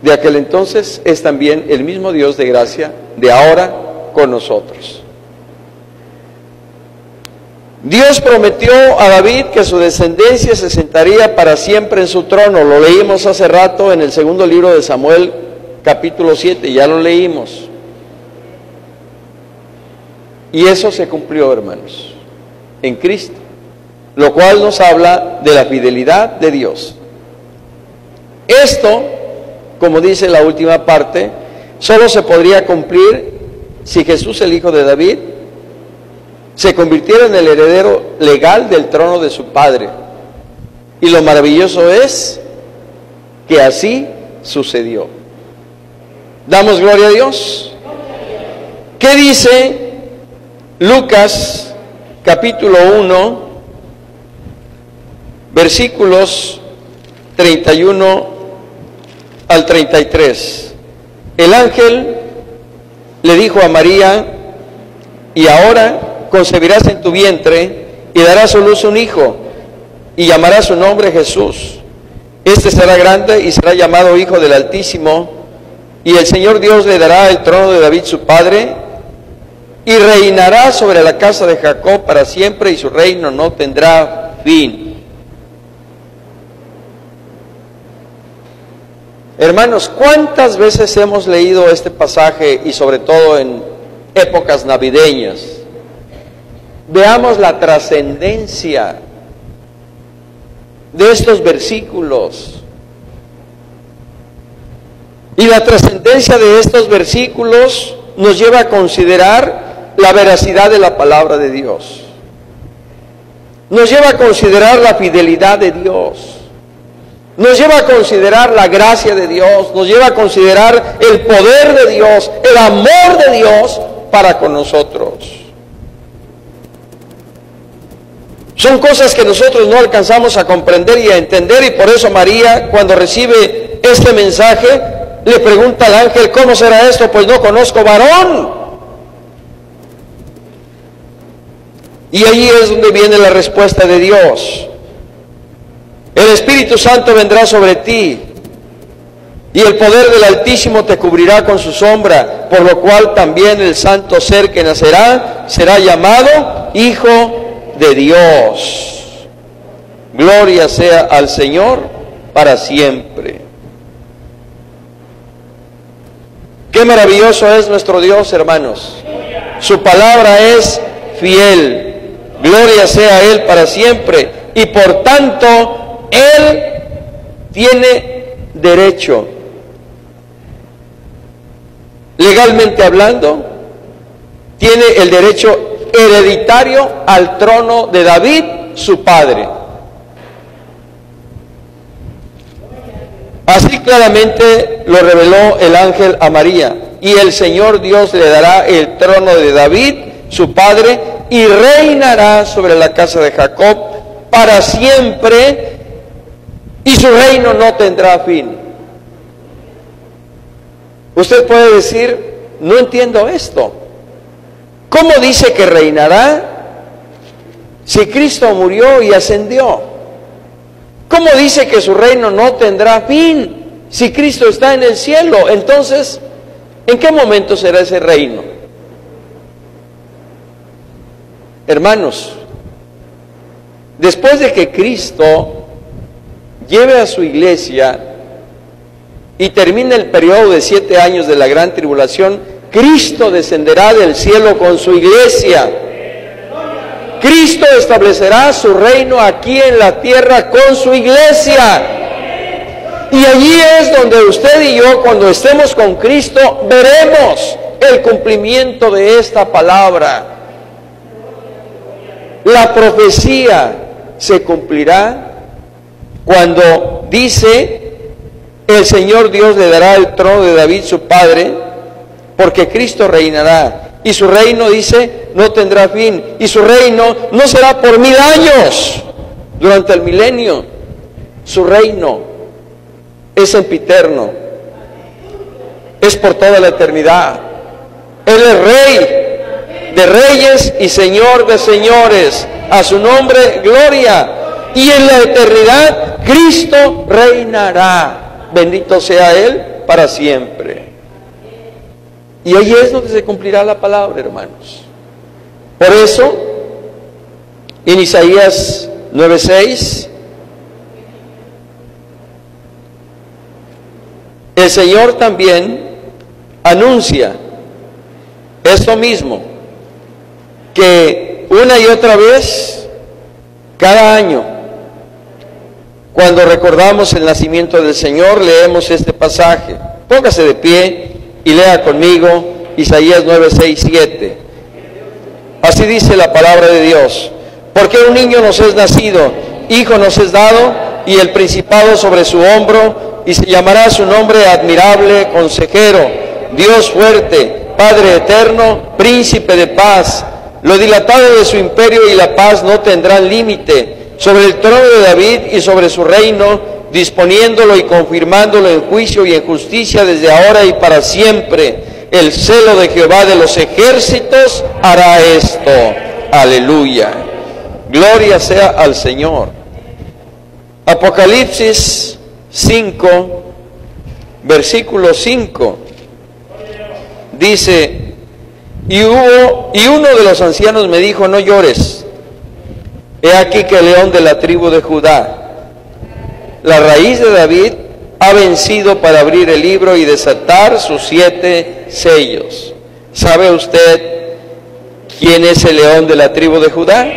de aquel entonces es también el mismo Dios de gracia de ahora con nosotros. Dios prometió a David que su descendencia se sentaría para siempre en su trono. Lo leímos hace rato en el segundo libro de Samuel, capítulo 7, ya lo leímos. Y eso se cumplió, hermanos, en Cristo, lo cual nos habla de la fidelidad de Dios. Esto, como dice la última parte, solo se podría cumplir si Jesús, el Hijo de David, se convirtiera en el heredero legal del trono de su Padre. Y lo maravilloso es que así sucedió. ¿Damos gloria a Dios? ¿Qué dice Lucas capítulo 1, versículos 31 al 33? El ángel le dijo a María: y ahora concebirás en tu vientre y darás a luz un hijo, y llamarás su nombre Jesús. Este será grande y será llamado Hijo del Altísimo, y el Señor Dios le dará el trono de David su padre, y reinará sobre la casa de Jacob para siempre, y su reino no tendrá fin. Hermanos, ¿cuántas veces hemos leído este pasaje, y sobre todo en épocas navideñas? Veamos la trascendencia de estos versículos. Y la trascendencia de estos versículos nos lleva a considerar la veracidad de la palabra de Dios. Nos lleva a considerar la fidelidad de Dios. Nos lleva a considerar la gracia de Dios. Nos lleva a considerar el poder de Dios, el amor de Dios para con nosotros. Son cosas que nosotros no alcanzamos a comprender y a entender, y por eso María, cuando recibe este mensaje, le pregunta al ángel: ¿cómo será esto? Pues no conozco varón. Y allí es donde viene la respuesta de Dios: el Espíritu Santo vendrá sobre ti, y el poder del Altísimo te cubrirá con su sombra, por lo cual también el santo ser que nacerá será llamado Hijo de Dios. Gloria sea al Señor para siempre. Qué maravilloso es nuestro Dios, hermanos. Su palabra es fiel. Gloria sea a Él para siempre. Y por tanto, Él tiene derecho, legalmente hablando, tiene el derecho hereditario al trono de David, su padre. Así claramente lo reveló el ángel a María. y el Señor Dios le dará el trono de David, su padre, y reinará sobre la casa de Jacob para siempre, y su reino no tendrá fin. Usted puede decir, no entiendo esto. ¿Cómo dice que reinará si Cristo murió y ascendió? ¿Cómo dice que su reino no tendrá fin si Cristo está en el cielo? Entonces, ¿en qué momento será ese reino? Hermanos, después de que Cristo lleve a su iglesia y termine el periodo de 7 años de la gran tribulación, Cristo descenderá del cielo con su iglesia. Cristo establecerá su reino aquí en la tierra con su iglesia. Y allí es donde usted y yo, cuando estemos con Cristo, veremos el cumplimiento de esta palabra. La profecía se cumplirá cuando dice, el Señor Dios le dará el trono de David su padre, porque Cristo reinará. Y su reino, dice, no tendrá fin. Y su reino no será por 1000 años, durante el milenio. Su reino es sempiterno, es por toda la eternidad. Él es Rey de reyes y Señor de señores. A su nombre, gloria. Y en la eternidad, Cristo reinará. Bendito sea Él para siempre. Y ahí es donde se cumplirá la palabra, hermanos. Por eso, en Isaías 9:6, el Señor también anuncia esto mismo, que una y otra vez, cada año, cuando recordamos el nacimiento del Señor, leemos este pasaje. Póngase de pie y lea conmigo Isaías 9:6-7. Así dice la palabra de Dios: porque un niño nos es nacido, hijo nos es dado, y el principado sobre su hombro, y se llamará su nombre Admirable, Consejero, Dios fuerte, Padre eterno, Príncipe de paz. Lo dilatado de su imperio y la paz no tendrán límite, sobre el trono de David y sobre su reino, disponiéndolo y confirmándolo en juicio y en justicia desde ahora y para siempre. El celo de Jehová de los ejércitos hará esto. Aleluya. Gloria sea al Señor. Apocalipsis 5, versículo 5. Dice, y uno de los ancianos me dijo, no llores. He aquí que el león de la tribu de Judá, la raíz de David, ha vencido para abrir el libro y desatar sus 7 sellos. ¿Sabe usted quién es el león de la tribu de Judá?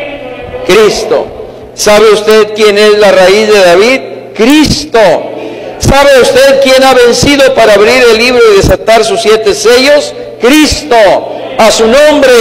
Cristo. ¿Sabe usted quién es la raíz de David? Cristo. ¿Sabe usted quién ha vencido para abrir el libro y desatar sus 7 sellos? Cristo. A su nombre.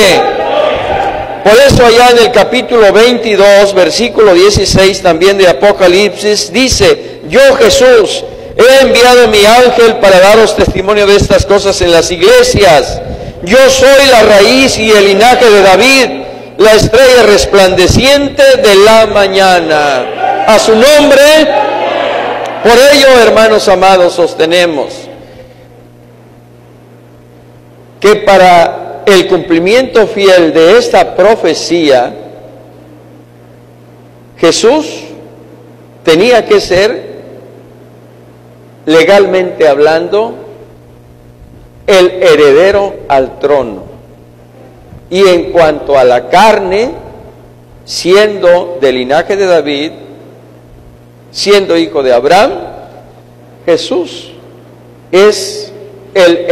Por eso allá en el capítulo 22, versículo 16 también de Apocalipsis, dice, yo Jesús he enviado mi ángel para daros testimonio de estas cosas en las iglesias. Yo soy la raíz y el linaje de David, la estrella resplandeciente de la mañana. A su nombre, por ello, hermanos amados, sostenemos que para el cumplimiento fiel de esta profecía, Jesús tenía que ser, legalmente hablando, el heredero al trono. Y en cuanto a la carne, siendo del linaje de David, siendo hijo de Abraham, Jesús es el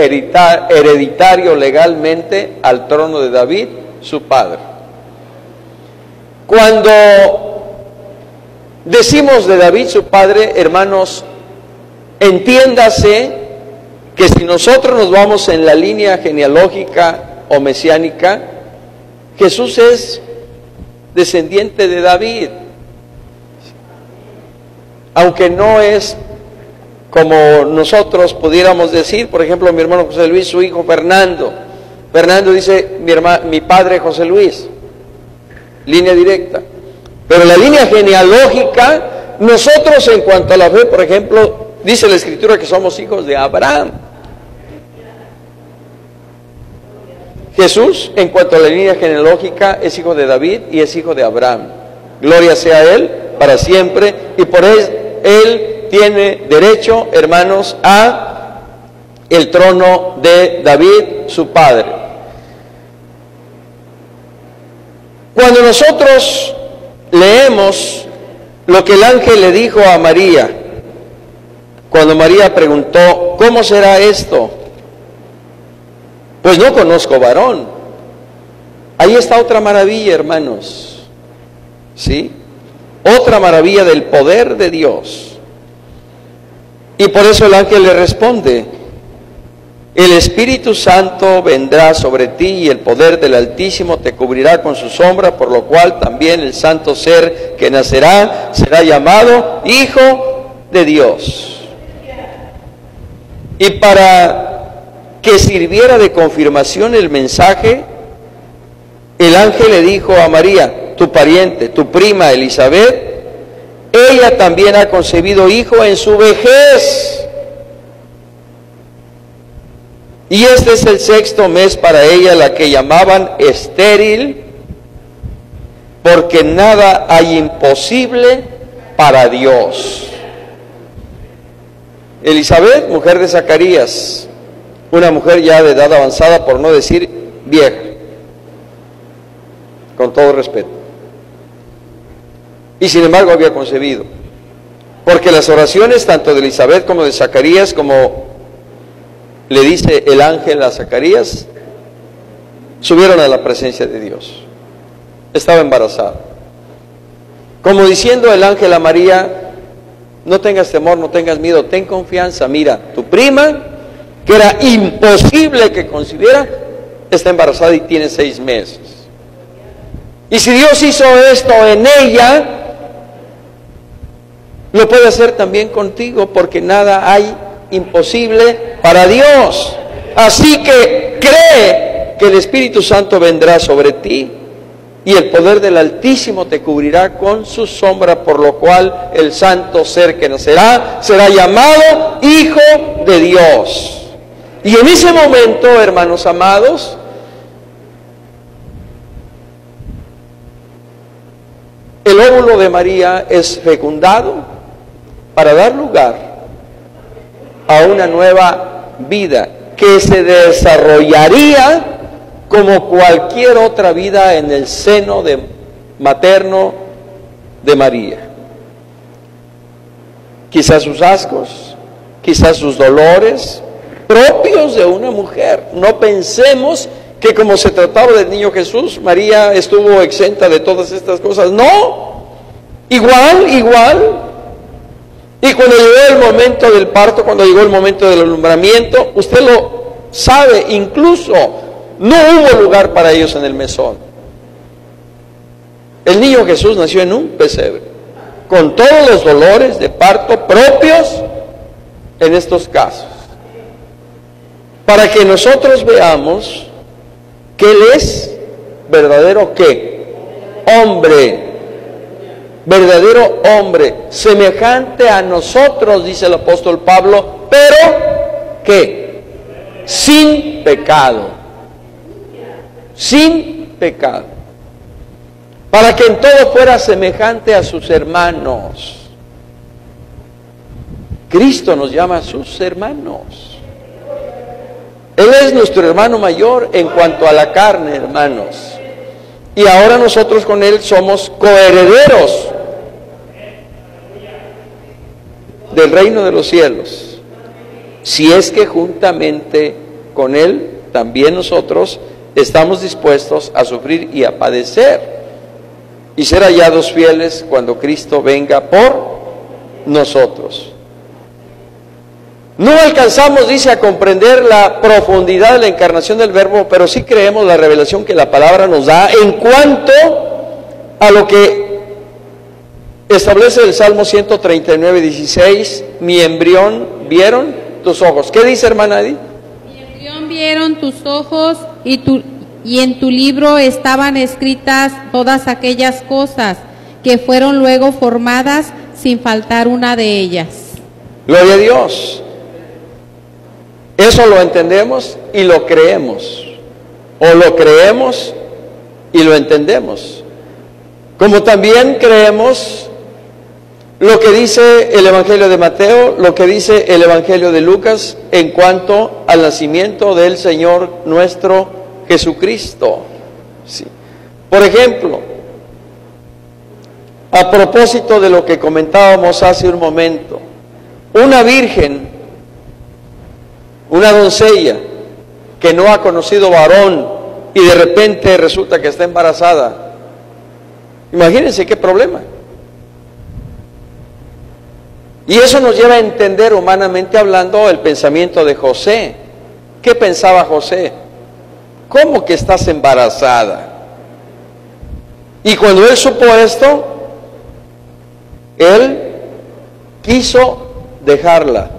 hereditario legalmente al trono de David, su padre. Cuando decimos de David su padre, hermanos, entiéndase que si nosotros nos vamos en la línea genealógica o mesiánica, Jesús es descendiente de David, aunque no es como nosotros pudiéramos decir, por ejemplo, mi hermano José Luis, su hijo Fernando. Fernando dice, mi padre José Luis, línea directa. Pero la línea genealógica, nosotros en cuanto a la fe, por ejemplo, dice la Escritura que somos hijos de Abraham. Jesús, en cuanto a la línea genealógica, es hijo de David y es hijo de Abraham. Gloria sea a Él para siempre, y por Él tiene derecho, hermanos, a el trono de David, su padre. Cuando nosotros leemos lo que el ángel le dijo a María, cuando María preguntó, ¿cómo será esto? Pues no conozco varón. Ahí está otra maravilla, hermanos. ¿Sí? Otra maravilla del poder de Dios. Y por eso el ángel le responde, el Espíritu Santo vendrá sobre ti y el poder del Altísimo te cubrirá con su sombra, por lo cual también el santo ser que nacerá será llamado Hijo de Dios. Y para que sirviera de confirmación el mensaje, el ángel le dijo a María, tu pariente, tu prima Elizabeth, ella también ha concebido hijo en su vejez. Y este es el 6º mes para ella, la que llamaban estéril, porque nada hay imposible para Dios. Elizabeth, mujer de Zacarías, una mujer ya de edad avanzada, por no decir vieja, con todo respeto. Y sin embargo había concebido, porque las oraciones tanto de Elizabeth como de Zacarías, como le dice el ángel a Zacarías, subieron a la presencia de Dios. Estaba embarazada. Como diciendo el ángel a María, no tengas temor, no tengas miedo, ten confianza. Mira, tu prima, que era imposible que concibiera, está embarazada y tiene 6 meses. Y si Dios hizo esto en ella, lo puede hacer también contigo, porque nada hay imposible para Dios. Así que cree que el Espíritu Santo vendrá sobre ti y el poder del Altísimo te cubrirá con su sombra, por lo cual el santo ser que nacerá será llamado Hijo de Dios. Y en ese momento, hermanos amados, el óvulo de María es fecundado para dar lugar a una nueva vida que se desarrollaría como cualquier otra vida en el seno materno de María. Quizás sus ascos, quizás sus dolores propios de una mujer. No pensemos que como se trataba del niño Jesús, María estuvo exenta de todas estas cosas. No, igual. Y cuando llegó el momento del parto, cuando llegó el momento del alumbramiento, usted lo sabe, incluso no hubo lugar para ellos en el mesón. El niño Jesús nació en un pesebre, con todos los dolores de parto propios en estos casos, para que nosotros veamos que Él es verdadero ¿qué? Hombre. Verdadero hombre, semejante a nosotros, dice el apóstol Pablo, pero ¿qué? Sin pecado. Sin pecado. Para que en todo fuera semejante a sus hermanos. Cristo nos llama a sus hermanos. Él es nuestro hermano mayor en cuanto a la carne, hermanos. Y ahora nosotros con Él somos coherederos del reino de los cielos, si es que juntamente con Él también nosotros estamos dispuestos a sufrir y a padecer y ser hallados fieles cuando Cristo venga por nosotros. No alcanzamos, dice, a comprender la profundidad de la encarnación del Verbo, pero sí creemos la revelación que la palabra nos da en cuanto a lo que establece el Salmo 139, 16, mi embrión vieron tus ojos. ¿Qué dice, hermana Edith? Mi embrión vieron tus ojos y en tu libro estaban escritas todas aquellas cosas que fueron luego formadas sin faltar una de ellas. Gloria a Dios. Eso lo entendemos y lo creemos. O lo creemos y lo entendemos. Como también creemos lo que dice el Evangelio de Mateo, lo que dice el Evangelio de Lucas en cuanto al nacimiento del Señor nuestro Jesucristo. Sí. Por ejemplo, a propósito de lo que comentábamos hace un momento, una virgen, una doncella que no ha conocido varón y de repente resulta que está embarazada, imagínense qué problema. Y eso nos lleva a entender, humanamente hablando, el pensamiento de José. ¿Qué pensaba José? ¿Cómo que estás embarazada? Y cuando él supo esto, él quiso dejarla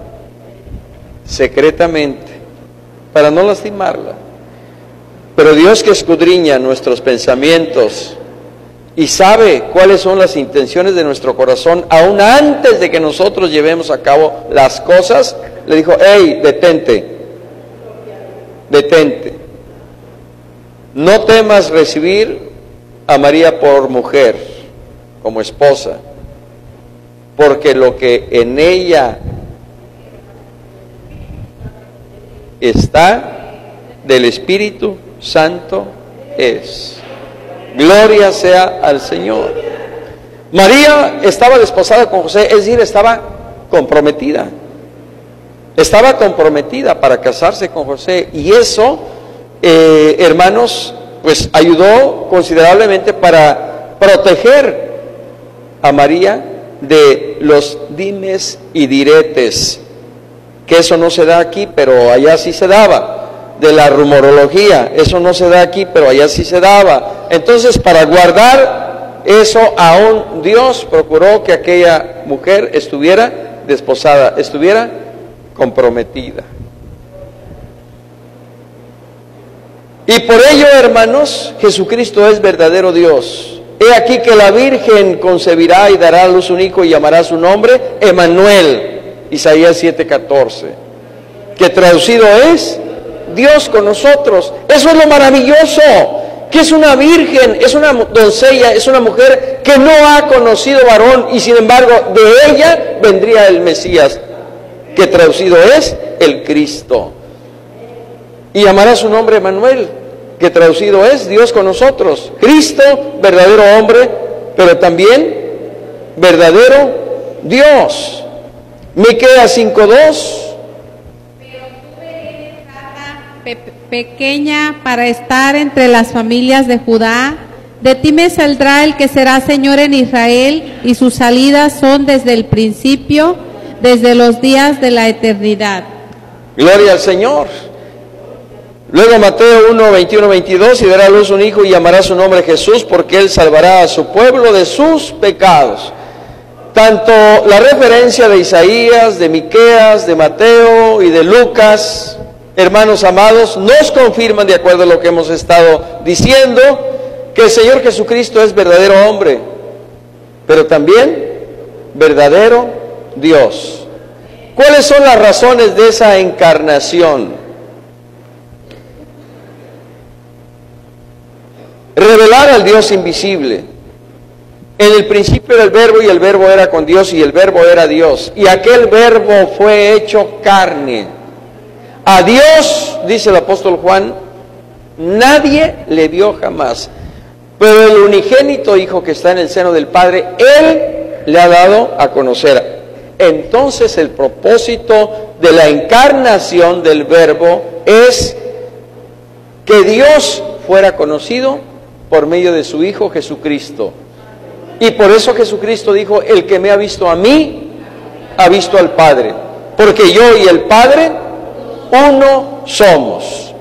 secretamente para no lastimarla. Pero Dios, que escudriña nuestros pensamientos y sabe cuáles son las intenciones de nuestro corazón, aún antes de que nosotros llevemos a cabo las cosas, le dijo, hey, detente, no temas recibir a María por mujer, como esposa, porque lo que en ella está del Espíritu Santo es. Gloria sea al Señor. María estaba desposada con José, es decir, estaba comprometida. Estaba comprometida para casarse con José. Y eso, hermanos, pues ayudó considerablemente para proteger a María de los dimes y diretes. Que eso no se da aquí, pero allá sí se daba. De la rumorología, eso no se da aquí, pero allá sí se daba. Entonces, para guardar eso, aún Dios procuró que aquella mujer estuviera desposada, estuviera comprometida. Y por ello, hermanos, Jesucristo es verdadero Dios. He aquí que la Virgen concebirá y dará a luz un hijo y llamará su nombre Emmanuel, Isaías 7:14, que traducido es Dios con nosotros. Eso es lo maravilloso, que es una virgen, es una doncella, es una mujer que no ha conocido varón y sin embargo de ella vendría el Mesías, que traducido es el Cristo. Y llamará su nombre Emmanuel, que traducido es Dios con nosotros. Cristo, verdadero hombre, pero también verdadero Dios. Miqueas 5:2. Pequeña para estar entre las familias de Judá, de ti me saldrá el que será Señor en Israel, y sus salidas son desde el principio, desde los días de la eternidad. Gloria al Señor. Luego Mateo 1, 21, 22, y dará a luz un hijo y llamará su nombre Jesús, porque él salvará a su pueblo de sus pecados. Tanto la referencia de Isaías, de Miqueas, de Mateo y de Lucas, hermanos amados, nos confirman, de acuerdo a lo que hemos estado diciendo, que el Señor Jesucristo es verdadero hombre, pero también verdadero Dios. ¿Cuáles son las razones de esa encarnación? Revelar al Dios invisible. En el principio era el Verbo, y el Verbo era con Dios, y el Verbo era Dios. Y aquel Verbo fue hecho carne. A Dios, dice el apóstol Juan, nadie le vio jamás. Pero el unigénito Hijo que está en el seno del Padre, Él le ha dado a conocer. Entonces el propósito de la encarnación del Verbo es que Dios fuera conocido por medio de su Hijo Jesucristo. Y por eso Jesucristo dijo, el que me ha visto a mí, ha visto al Padre. Porque yo y el Padre, uno somos.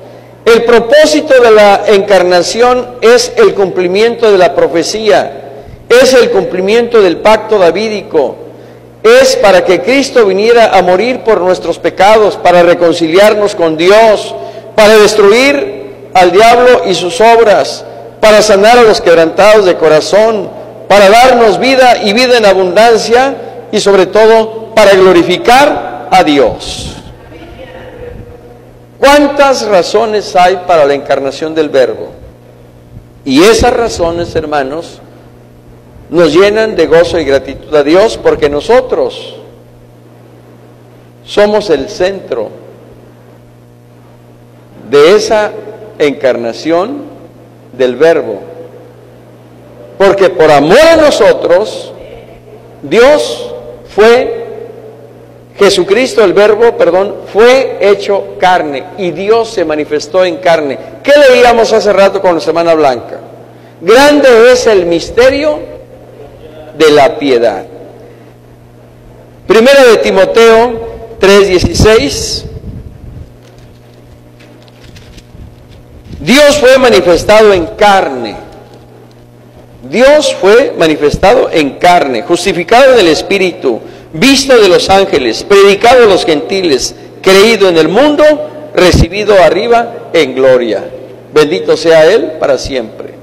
El propósito de la encarnación es el cumplimiento de la profecía. He es el cumplimiento del pacto davídico. Es para que Cristo viniera a morir por nuestros pecados, para reconciliarnos con Dios, para destruir al diablo y sus obras, para sanar a los quebrantados de corazón, para darnos vida y vida en abundancia, y sobre todo para glorificar a Dios. ¿Cuántas razones hay para la encarnación del Verbo? Y esas razones, hermanos, nos llenan de gozo y gratitud a Dios, porque nosotros somos el centro de esa encarnación del Verbo. Porque por amor a nosotros, Jesucristo el Verbo, fue hecho carne, y Dios se manifestó en carne. ¿Qué leíamos hace rato con la Semana Blanca? Grande es el misterio de la piedad. Primera de Timoteo 3:16. Dios fue manifestado en carne. Dios fue manifestado en carne, justificado en el Espíritu, visto de los ángeles, predicado a los gentiles, creído en el mundo, recibido arriba en gloria. Bendito sea Él para siempre.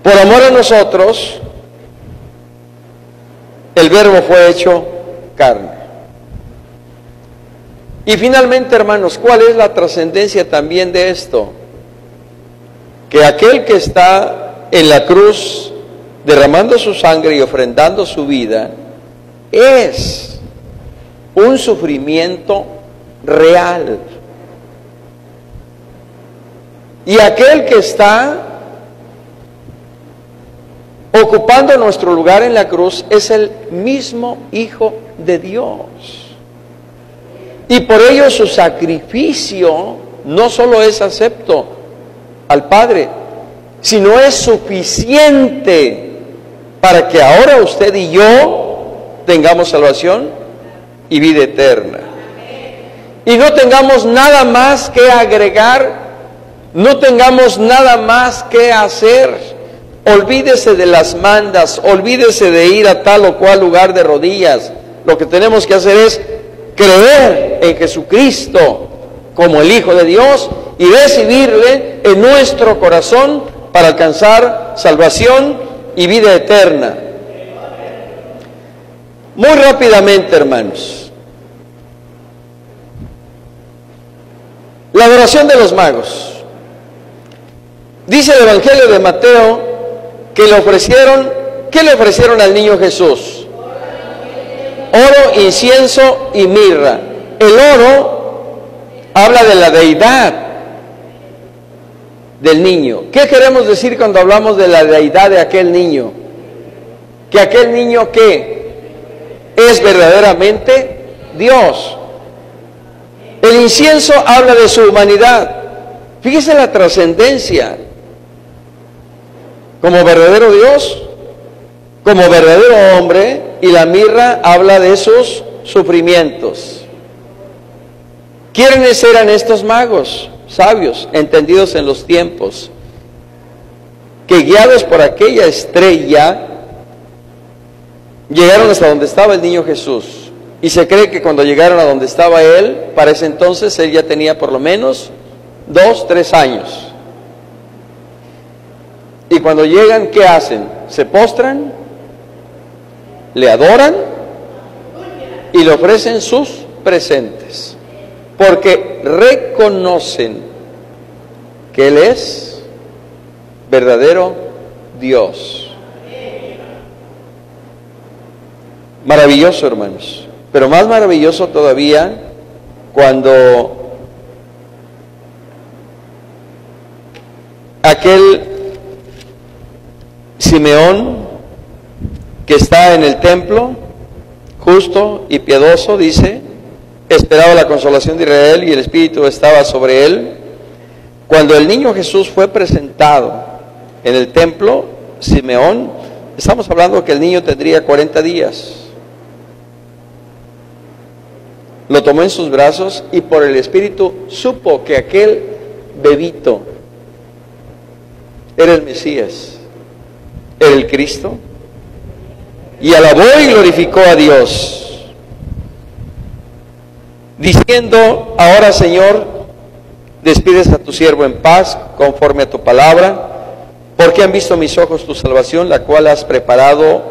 Por amor a nosotros, el Verbo fue hecho carne. Y finalmente, hermanos, ¿cuál es la trascendencia también de esto? Que aquel que está en la cruz derramando su sangre y ofrendando su vida es un sufrimiento real. Y aquel que está ocupando nuestro lugar en la cruz es el mismo Hijo de Dios. Y por ello su sacrificio no solo es acepto al Padre, sino es suficiente para que ahora usted y yo tengamos salvación y vida eterna. Y no tengamos nada más que agregar, no tengamos nada más que hacer. Olvídese de las mandas, olvídese de ir a tal o cual lugar de rodillas. Lo que tenemos que hacer es creer en Jesucristo como el Hijo de Dios y recibirle en nuestro corazón para alcanzar salvación y vida eterna. Muy rápidamente, hermanos, la adoración de los magos. Dice el Evangelio de Mateo que ¿qué le ofrecieron al niño Jesús? Oro, incienso y mirra. El oro habla de la deidad del niño. ¿Qué queremos decir cuando hablamos de la deidad de aquel niño? Que aquel niño que es verdaderamente Dios. El incienso habla de su humanidad. Fíjese la trascendencia. Como verdadero Dios, como verdadero hombre, y la mirra habla de sus sufrimientos. ¿Quiénes eran estos magos? Sabios, entendidos en los tiempos, que guiados por aquella estrella, llegaron hasta donde estaba el niño Jesús. Y se cree que cuando llegaron a donde estaba él, para ese entonces él ya tenía por lo menos 2, 3 años. Y cuando llegan, ¿qué hacen? Se postran, le adoran y le ofrecen sus presentes, porque reconocen que Él es verdadero Dios. Maravilloso, hermanos, pero más maravilloso todavía cuando aquel Simeón, que está en el templo, justo y piadoso, dice, esperaba la consolación de Israel y el Espíritu estaba sobre él. Cuando el niño Jesús fue presentado en el templo, Simeón, estamos hablando que el niño tendría 40 días. Lo tomó en sus brazos y por el Espíritu supo que aquel bebito era el Mesías, era el Cristo, y alabó y glorificó a Dios, diciendo: ahora, Señor, despides a tu siervo en paz, conforme a tu palabra, porque han visto mis ojos tu salvación, la cual has preparado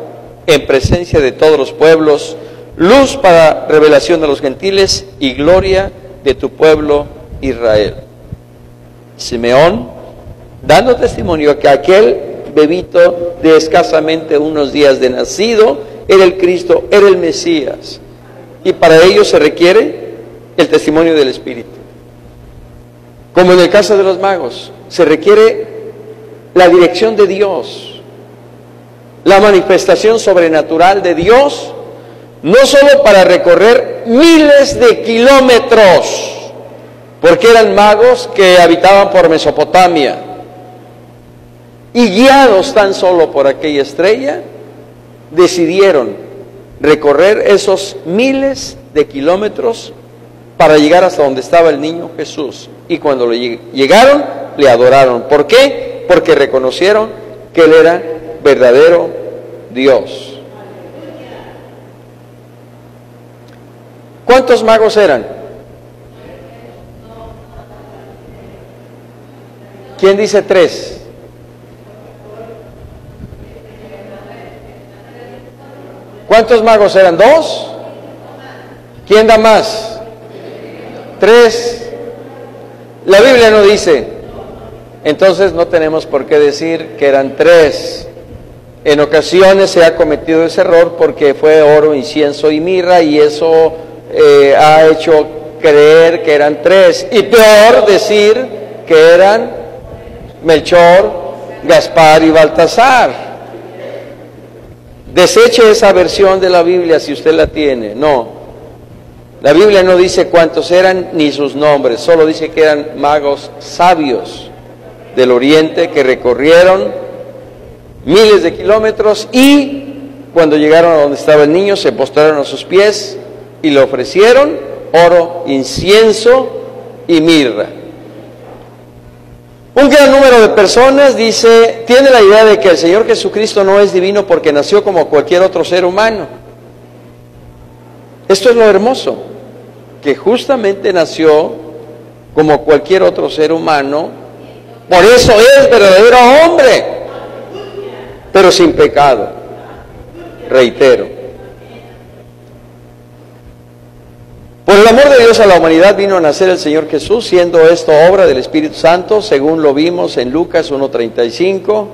en presencia de todos los pueblos, luz para revelación de los gentiles y gloria de tu pueblo Israel. Simeón, dando testimonio que aquel bebito de escasamente unos días de nacido era el Cristo, era el Mesías, y para ello se requiere el testimonio del Espíritu. Como en el caso de los magos, se requiere la dirección de Dios, la manifestación sobrenatural de Dios, no solo para recorrer miles de kilómetros, porque eran magos que habitaban por Mesopotamia, y guiados tan solo por aquella estrella, decidieron recorrer esos miles de kilómetros para llegar hasta donde estaba el niño Jesús. Y cuando llegaron, le adoraron. ¿Por qué? Porque reconocieron que Él era verdadero Dios. ¿Cuántos magos eran? ¿Quién dice 3? ¿Cuántos magos eran? 2. ¿Quién da más? 3. La Biblia no dice. Entonces no tenemos por qué decir que eran 3. En ocasiones se ha cometido ese error porque fue oro, incienso y mirra, y eso ha hecho creer que eran 3. Y peor decir que eran Melchor, Gaspar y Baltasar. Deseche esa versión de la Biblia si usted la tiene. No, la Biblia no dice cuántos eran ni sus nombres, solo dice que eran magos sabios del oriente que recorrieron miles de kilómetros, y cuando llegaron a donde estaba el niño se postraron a sus pies y le ofrecieron oro, incienso y mirra. Un gran número de personas tiene la idea de que el Señor Jesucristo no es divino porque nació como cualquier otro ser humano. Esto es lo hermoso, que justamente nació como cualquier otro ser humano, por eso es verdadero hombre, pero sin pecado. Reitero. Por el amor de Dios a la humanidad vino a nacer el Señor Jesús, siendo esto obra del Espíritu Santo, según lo vimos en Lucas 1:35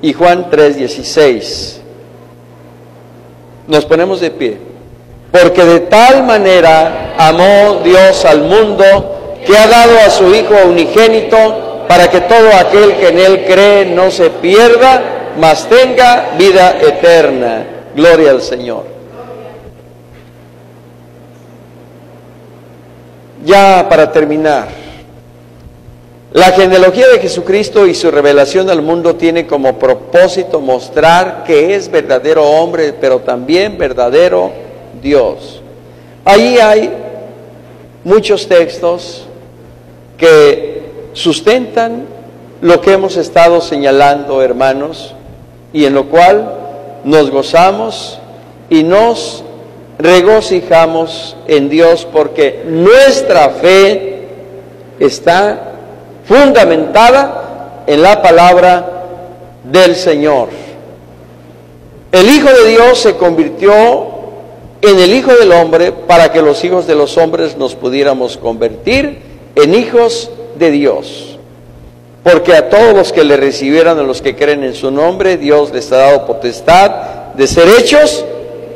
y Juan 3:16. Nos ponemos de pie. Porque de tal manera amó Dios al mundo, que ha dado a su Hijo unigénito, para que todo aquel que en Él cree no se pierda, mas tenga vida eterna. Gloria al Señor. Ya para terminar, la genealogía de Jesucristo y su revelación al mundo tiene como propósito mostrar que es verdadero hombre, pero también verdadero Dios. Ahí hay muchos textos que sustentan lo que hemos estado señalando, hermanos, y en lo cual nos gozamos y nos regocijamos en Dios, porque nuestra fe está fundamentada en la palabra del Señor. El Hijo de Dios se convirtió en el Hijo del Hombre para que los hijos de los hombres nos pudiéramos convertir en hijos de Dios. Porque a todos los que le recibieran, a los que creen en su nombre, Dios les ha dado potestad de ser hechos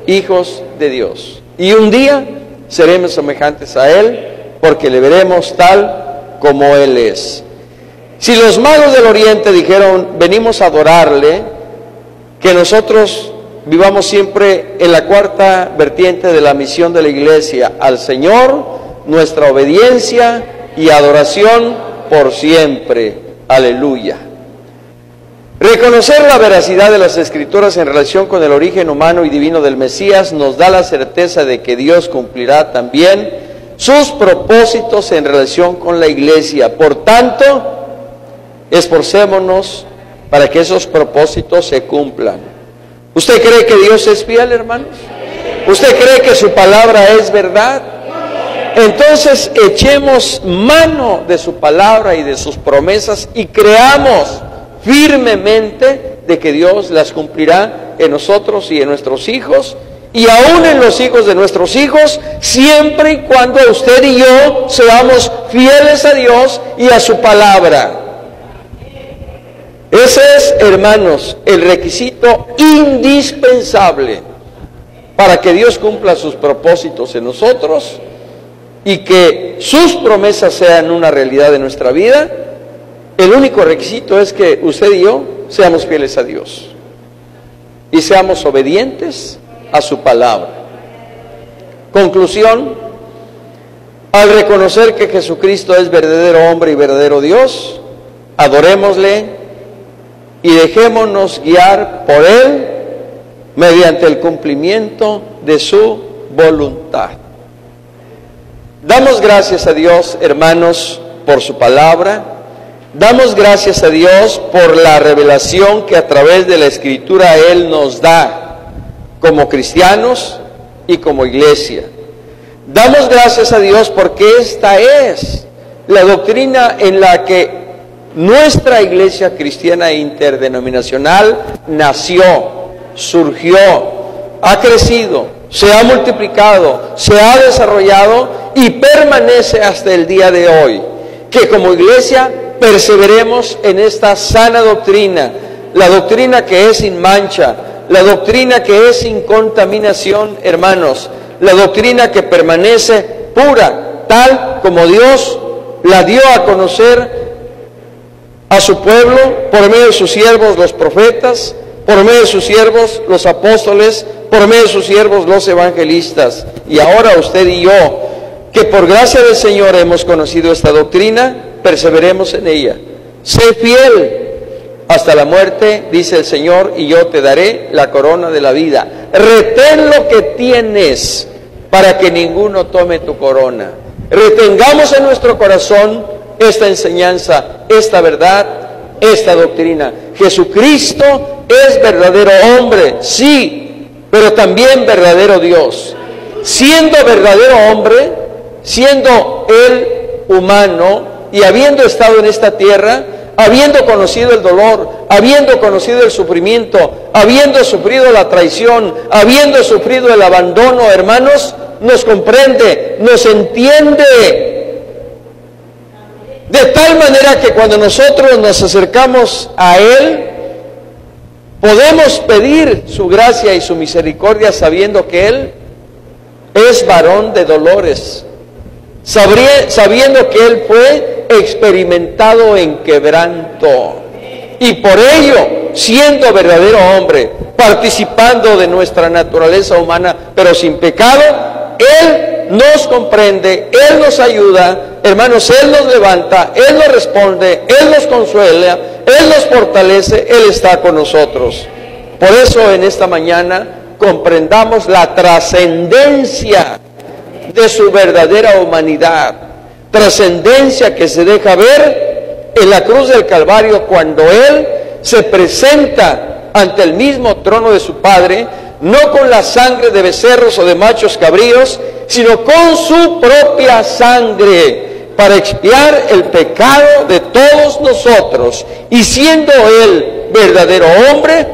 hijos de Dios. Y un día seremos semejantes a Él, porque le veremos tal como Él es. Si los magos del oriente dijeron, venimos a adorarle, que nosotros vivamos siempre en la cuarta vertiente de la misión de la iglesia, al Señor, nuestra obediencia y adoración por siempre. Aleluya. Reconocer la veracidad de las Escrituras en relación con el origen humano y divino del Mesías nos da la certeza de que Dios cumplirá también sus propósitos en relación con la iglesia. Por tanto, esforcémonos para que esos propósitos se cumplan. ¿Usted cree que Dios es fiel, hermanos? ¿Usted cree que su palabra es verdad? Entonces echemos mano de su palabra y de sus promesas y creamos firmemente de que Dios las cumplirá en nosotros y en nuestros hijos, y aún en los hijos de nuestros hijos, siempre y cuando usted y yo seamos fieles a Dios y a su palabra. Ese es, hermanos, el requisito indispensable para que Dios cumpla sus propósitos en nosotros y que sus promesas sean una realidad de nuestra vida. El único requisito es que usted y yo seamos fieles a Dios y seamos obedientes a su palabra. Conclusión: al reconocer que Jesucristo es verdadero hombre y verdadero Dios, adorémosle y dejémonos guiar por Él mediante el cumplimiento de su voluntad. Damos gracias a Dios, hermanos, por su palabra. Damos gracias a Dios por la revelación que a través de la Escritura Él nos da como cristianos y como iglesia. Damos gracias a Dios porque esta es la doctrina en la que nuestra iglesia cristiana interdenominacional nació, surgió, ha crecido, se ha multiplicado, se ha desarrollado y permanece hasta el día de hoy. Que como iglesia perseveremos en esta sana doctrina, la doctrina que es sin mancha, la doctrina que es sin contaminación, hermanos, la doctrina que permanece pura, tal como Dios la dio a conocer a su pueblo por medio de sus siervos los profetas, por medio de sus siervos los apóstoles, por medio de sus siervos los evangelistas. Y ahora usted y yo, que por gracia del Señor hemos conocido esta doctrina, perseveremos en ella. Sé fiel hasta la muerte, dice el Señor, y yo te daré la corona de la vida. Retén lo que tienes para que ninguno tome tu corona. Retengamos en nuestro corazón esta enseñanza, esta verdad, esta doctrina. Jesucristo es verdadero hombre, sí, pero también verdadero Dios. Siendo verdadero hombre, siendo Él humano y habiendo estado en esta tierra, habiendo conocido el dolor, habiendo conocido el sufrimiento, habiendo sufrido la traición, habiendo sufrido el abandono, hermanos, nos comprende, nos entiende. De tal manera que cuando nosotros nos acercamos a Él, podemos pedir su gracia y su misericordia sabiendo que Él es varón de dolores, sabiendo que Él fue experimentado en quebranto. Y por ello, siendo verdadero hombre, participando de nuestra naturaleza humana, pero sin pecado, Él nos comprende, Él nos ayuda, hermanos, Él nos levanta, Él nos responde, Él nos consuela, Él nos fortalece, Él está con nosotros. Por eso en esta mañana comprendamos la trascendencia de su verdadera humanidad, trascendencia que se deja ver en la cruz del Calvario cuando Él se presenta ante el mismo trono de su Padre, no con la sangre de becerros o de machos cabríos, sino con su propia sangre, para expiar el pecado de todos nosotros. Y siendo Él verdadero hombre,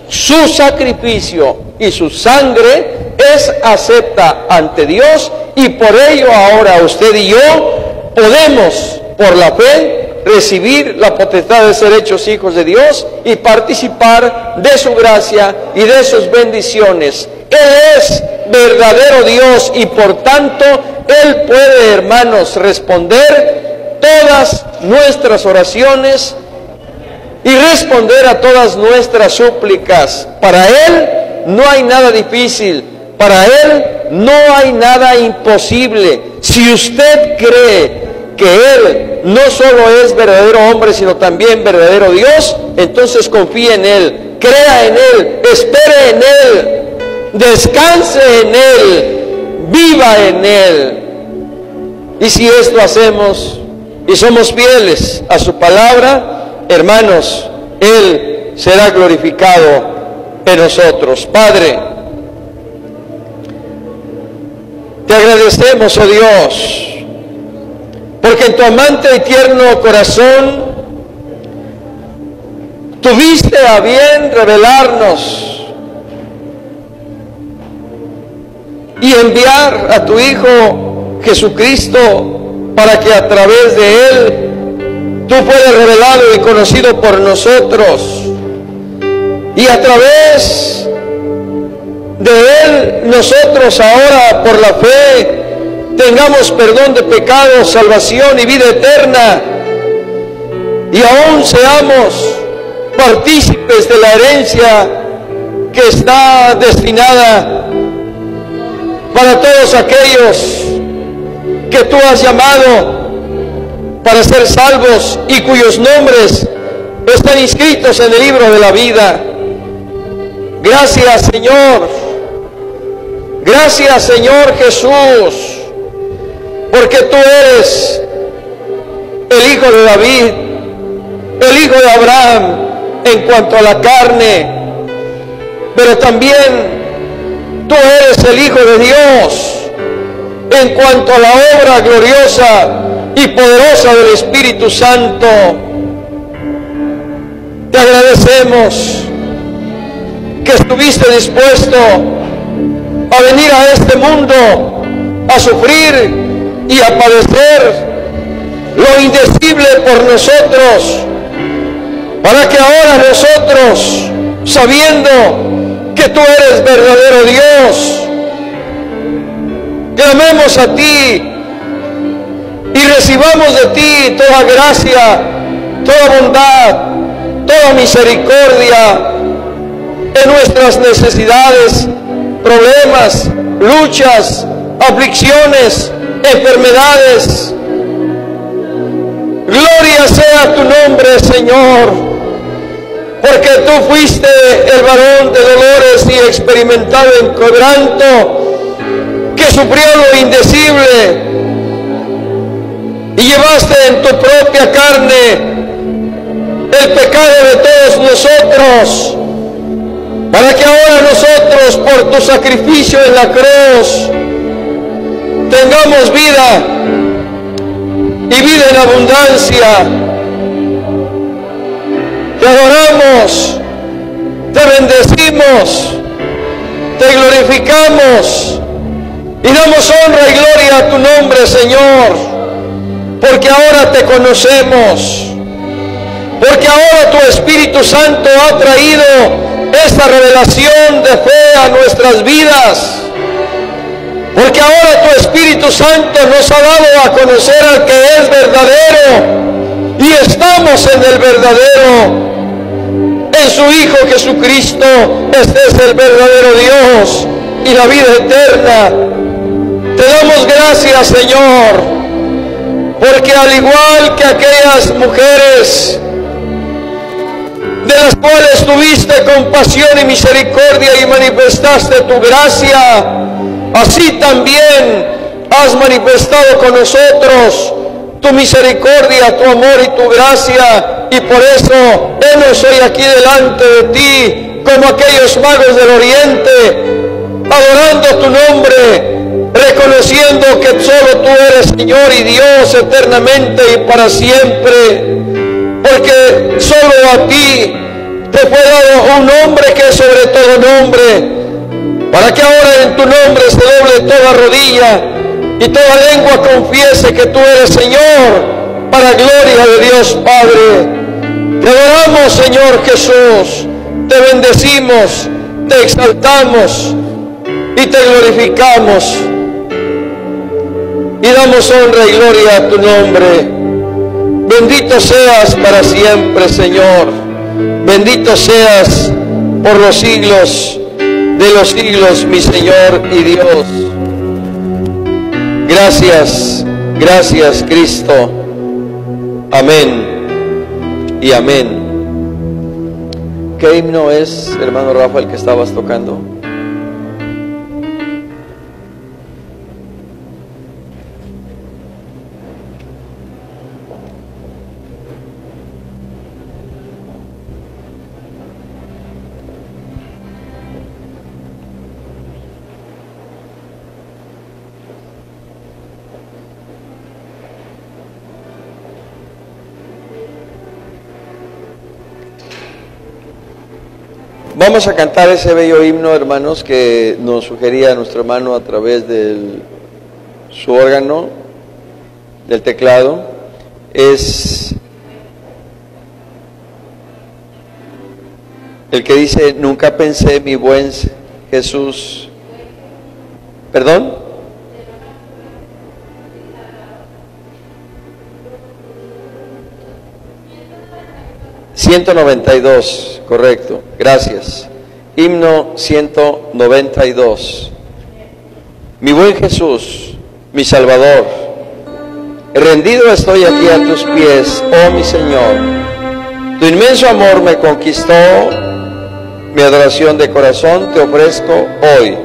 su sacrificio y su sangre es acepta ante Dios, y por ello ahora usted y yo podemos, por la fe, recibir la potestad de ser hechos hijos de Dios y participar de su gracia y de sus bendiciones. Él es verdadero Dios y por tanto Él puede, hermanos, responder todas nuestras oraciones y responder a todas nuestras súplicas. Para Él no hay nada difícil, para Él no hay nada imposible. Si usted cree que Él no solo es verdadero hombre, sino también verdadero Dios, entonces confíe en Él, crea en Él, espere en Él, descanse en Él, viva en Él. Y si esto hacemos y somos fieles a su palabra, hermanos, Él será glorificado en nosotros. Padre, te agradecemos, oh Dios, porque en tu amante y tierno corazón tuviste a bien revelarnos y enviar a tu Hijo Jesucristo para que a través de Él tú fueras revelado y conocido por nosotros, y a través de Él nosotros ahora por la fe tengamos perdón de pecados, salvación y vida eterna, y aún seamos partícipes de la herencia que está destinada para todos aquellos que tú has llamado para ser salvos y cuyos nombres están inscritos en el libro de la vida. Gracias, Señor. Gracias, Señor Jesús, porque tú eres el Hijo de David, el Hijo de Abraham en cuanto a la carne, pero también tú eres el Hijo de Dios en cuanto a la obra gloriosa y poderosa del Espíritu Santo. Te agradecemos que estuviste dispuesto a venir a este mundo a sufrir y a padecer lo indecible por nosotros, para que ahora nosotros, sabiendo que tú eres verdadero Dios, clamemos a ti y recibamos de ti toda gracia, toda bondad, toda misericordia en nuestras necesidades, problemas, luchas, aflicciones, enfermedades. Gloria sea tu nombre, Señor, porque tú fuiste el varón de dolores y experimentado en quebranto, que sufrió lo indecible, y llevaste en tu propia carne el pecado de todos nosotros, para que ahora nosotros, por tu sacrificio en la cruz, tengamos vida y vida en abundancia. Te adoramos, te bendecimos, te glorificamos y damos honra y gloria a tu nombre, Señor, porque ahora te conocemos, porque ahora tu Espíritu Santo ha traído esta revelación de fe a nuestras vidas, porque ahora tu Espíritu Santo nos ha dado a conocer al que es verdadero, y estamos en el verdadero, en su Hijo Jesucristo. Este es el verdadero Dios y la vida eterna. Te damos gracias, Señor, porque al igual que aquellas mujeres de las cuales tuviste compasión y misericordia y manifestaste tu gracia, así también has manifestado con nosotros tu misericordia, tu amor y tu gracia, y por eso hemos hoy aquí delante de ti como aquellos magos del oriente, adorando tu nombre, reconociendo que solo tú eres Señor y Dios eternamente y para siempre, porque solo a ti te fue dado un nombre que es sobre todo nombre, para que ahora en tu nombre se doble toda rodilla y toda lengua confiese que tú eres Señor, para gloria de Dios Padre. Te adoramos, Señor Jesús, te bendecimos, te exaltamos y te glorificamos, y damos honra y gloria a tu nombre. Bendito seas para siempre, Señor. Bendito seas por los siglos de los siglos, mi Señor y Dios. Gracias, gracias, Cristo. Amén y amén. ¿Qué himno es, hermano Rafa, el que estabas tocando? Vamos a cantar ese bello himno, hermanos, que nos sugería nuestro hermano a través de su órgano, del teclado. Es el que dice: nunca pensé, mi buen Jesús. ¿Perdón? ...192, correcto, gracias. Himno 192. Mi buen Jesús, mi Salvador, rendido estoy aquí a tus pies, oh mi Señor. Tu inmenso amor me conquistó, mi adoración de corazón te ofrezco hoy.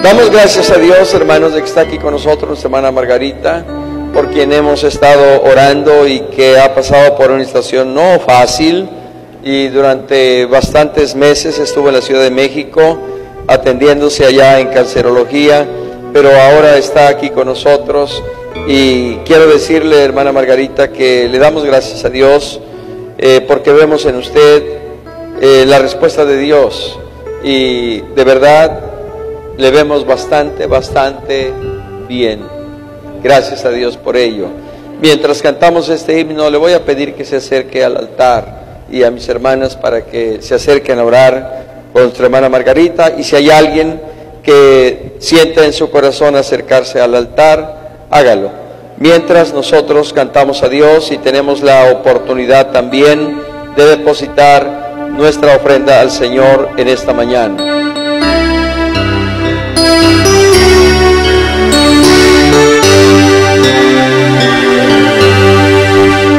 Damos gracias a Dios, hermanos, de que está aquí con nosotros nuestra hermana Margarita, por quien hemos estado orando y que ha pasado por una situación no fácil, y durante bastantes meses estuvo en la Ciudad de México atendiéndose allá en cancerología, pero ahora está aquí con nosotros. Y quiero decirle, hermana Margarita, que le damos gracias a Dios porque vemos en usted la respuesta de Dios, y de verdad le vemos bastante bien. Gracias a Dios por ello. Mientras cantamos este himno, le voy a pedir que se acerque al altar y a mis hermanas para que se acerquen a orar con nuestra hermana Margarita. Y si hay alguien que sienta en su corazón acercarse al altar, hágalo. Mientras nosotros cantamos a Dios y tenemos la oportunidad también de depositar nuestra ofrenda al Señor en esta mañana.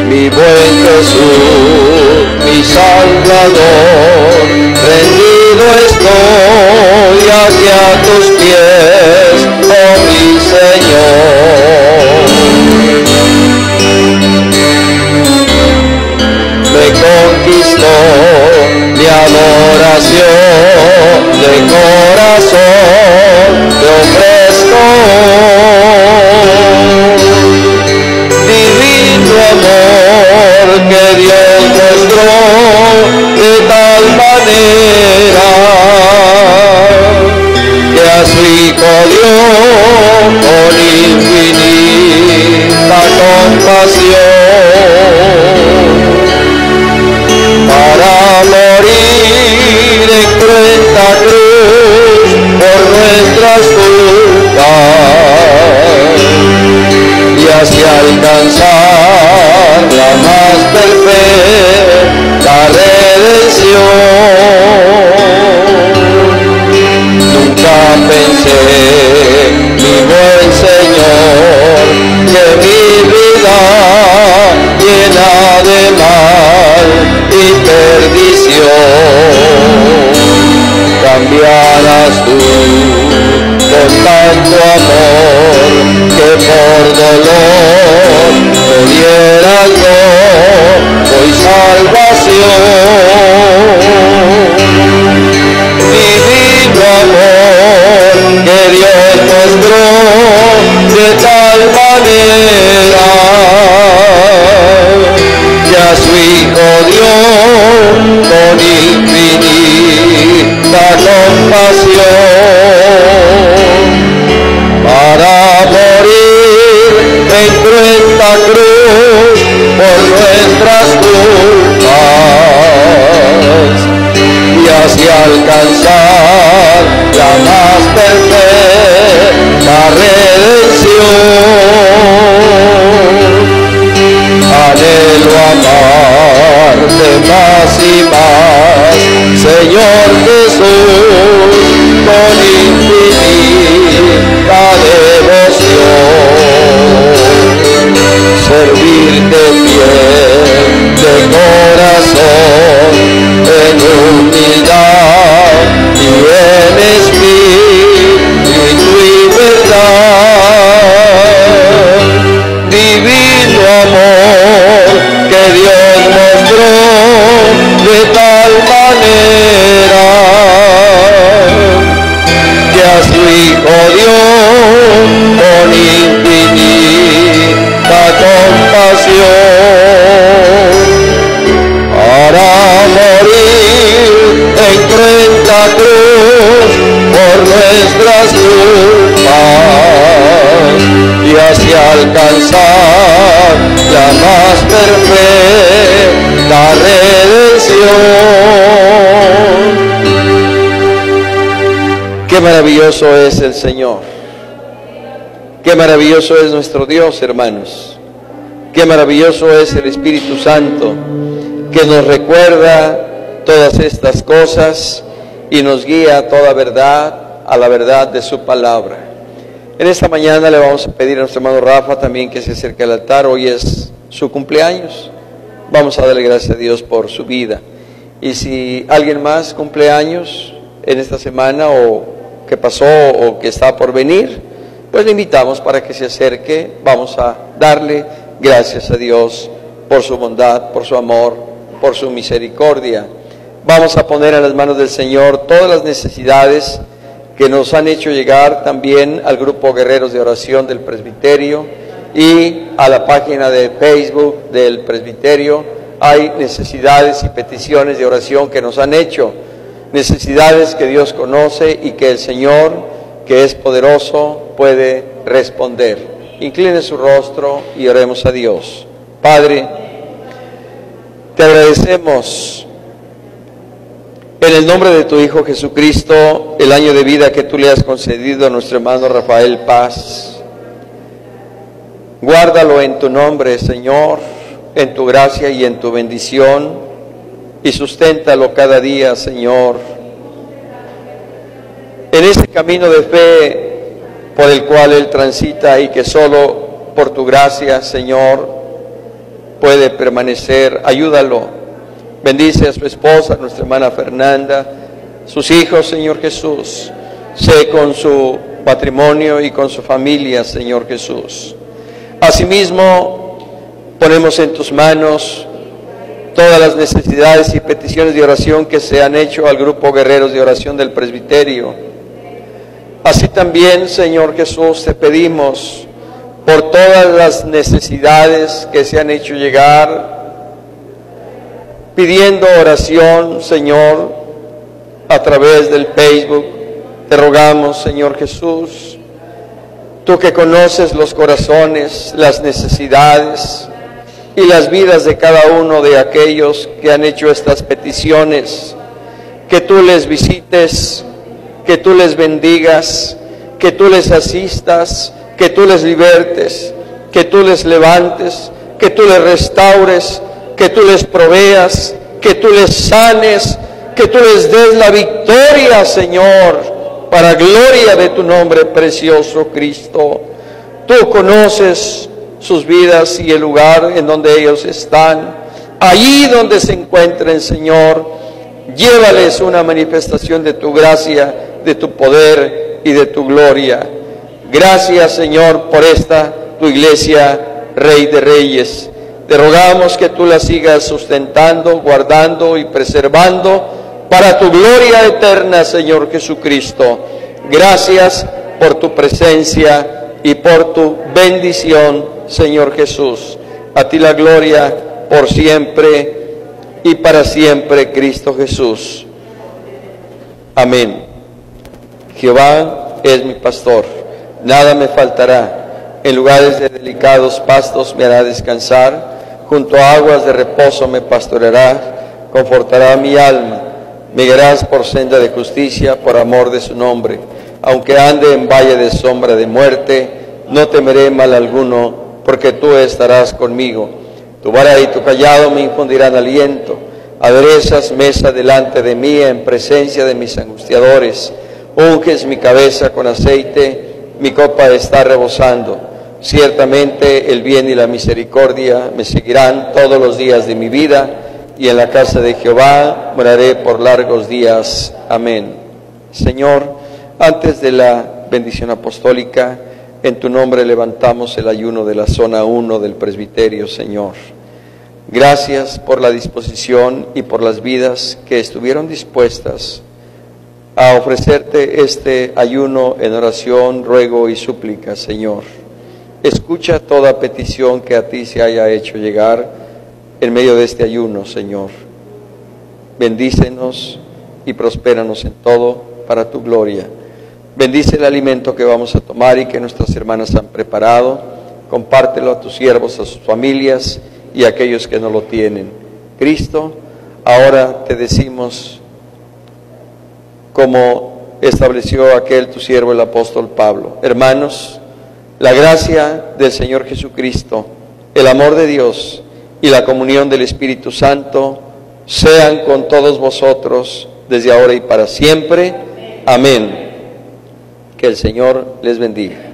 Mi buen Jesús, mi Salvador, rendido estoy aquí a tus pies, oh mi Señor. Me conquistó mi adoración de corazón, te ofrezco divino amor que Dios mostró de tal manera que a su Hijo dio con infinita compasión para morir en cruenta cruz por nuestras culpas y así alcanzar la más perfecta redención. Nunca pensé, mi buen Señor, que mi vida llena de mal y perdición cambiarás tú con tanto amor, que por dolor me dieras hoy salvación. Divino amor que Dios mostró de tal manera que a su Hijo dio con infinita compasión para morir en cruenta cruz por nuestras culpas y así alcanzar la más perfecta redención. Anhelo amarte más y más, Señor Jesús, con infinita devoción, servirte fiel de corazón, en humildad y en espíritu y verdad. Divino amor que Dios mostró de tal manera la cruz por nuestras culpas y así alcanzar la más perfecta redención. Qué maravilloso es el Señor. Qué maravilloso es nuestro Dios, hermanos. Qué maravilloso es el Espíritu Santo, que nos recuerda todas estas cosas y nos guía a toda verdad, a la verdad de su palabra. En esta mañana le vamos a pedir a nuestro hermano Rafa también que se acerque al altar. Hoy es su cumpleaños. Vamos a darle gracias a Dios por su vida. Y si alguien más cumple años en esta semana, o que pasó, o que está por venir, pues le invitamos para que se acerque. Vamos a darle gracias a Dios por su bondad, por su amor, por su misericordia. Vamos a poner en las manos del Señor todas las necesidades que nos han hecho llegar también al grupo Guerreros de Oración del Presbiterio y a la página de Facebook del Presbiterio. Hay necesidades y peticiones de oración que nos han hecho, necesidades que Dios conoce y que el Señor, que es poderoso, puede responder. Incline su rostro y oremos a Dios. Padre, te agradecemos en el nombre de tu Hijo Jesucristo el año de vida que tú le has concedido a nuestro hermano Rafael Paz. Guárdalo en tu nombre, Señor, en tu gracia y en tu bendición, y susténtalo cada día, Señor, en ese camino de fe por el cual él transita y que solo por tu gracia, Señor, puede permanecer. Ayúdalo. Bendice a su esposa, nuestra hermana Fernanda, sus hijos, Señor Jesús. Sé con su patrimonio y con su familia, Señor Jesús. Asimismo, ponemos en tus manos todas las necesidades y peticiones de oración que se han hecho al grupo Guerreros de Oración del Presbiterio. Así también, Señor Jesús, te pedimos por todas las necesidades que se han hecho llegar, pidiendo oración, Señor, a través del Facebook. Te rogamos, Señor Jesús, tú que conoces los corazones, las necesidades y las vidas de cada uno de aquellos que han hecho estas peticiones, que tú les visites, que tú les bendigas, que tú les asistas, que tú les libertes, que tú les levantes, que tú les restaures, que tú les proveas, que tú les sanes, que tú les des la victoria, Señor, para gloria de tu nombre precioso, Cristo. Tú conoces sus vidas y el lugar en donde ellos están. Allí donde se encuentren, Señor, llévales una manifestación de tu gracia, de tu poder y de tu gloria. Gracias, Señor, por esta tu iglesia, Rey de Reyes. Te rogamos que tú la sigas sustentando, guardando y preservando para tu gloria eterna, Señor Jesucristo. Gracias por tu presencia y por tu bendición, Señor Jesús. A ti la gloria por siempre y para siempre, Cristo Jesús. Amén. Jehová es mi pastor, nada me faltará. En lugares de delicados pastos me hará descansar. Junto a aguas de reposo me pastoreará, confortará mi alma. Me guiarás por senda de justicia, por amor de su nombre. Aunque ande en valle de sombra de muerte, no temeré mal alguno, porque tú estarás conmigo. Tu vara y tu cayado me infundirán aliento. Aderezas mesa delante de mí en presencia de mis angustiadores. Unges mi cabeza con aceite, mi copa está rebosando. Ciertamente el bien y la misericordia me seguirán todos los días de mi vida, y en la casa de Jehová moraré por largos días. Amén. Señor, antes de la bendición apostólica, en tu nombre levantamos el ayuno de la zona 1 del presbiterio, Señor. Gracias por la disposición y por las vidas que estuvieron dispuestas a ofrecerte este ayuno en oración, ruego y súplica, Señor. Escucha toda petición que a ti se haya hecho llegar en medio de este ayuno, Señor. Bendícenos y prospéranos en todo para tu gloria. Bendice el alimento que vamos a tomar y que nuestras hermanas han preparado. Compártelo a tus siervos, a sus familias y a aquellos que no lo tienen. Cristo, ahora te decimos, como estableció aquel tu siervo el apóstol Pablo: hermanos, la gracia del Señor Jesucristo, el amor de Dios y la comunión del Espíritu Santo sean con todos vosotros desde ahora y para siempre. Amén. Que el Señor les bendiga.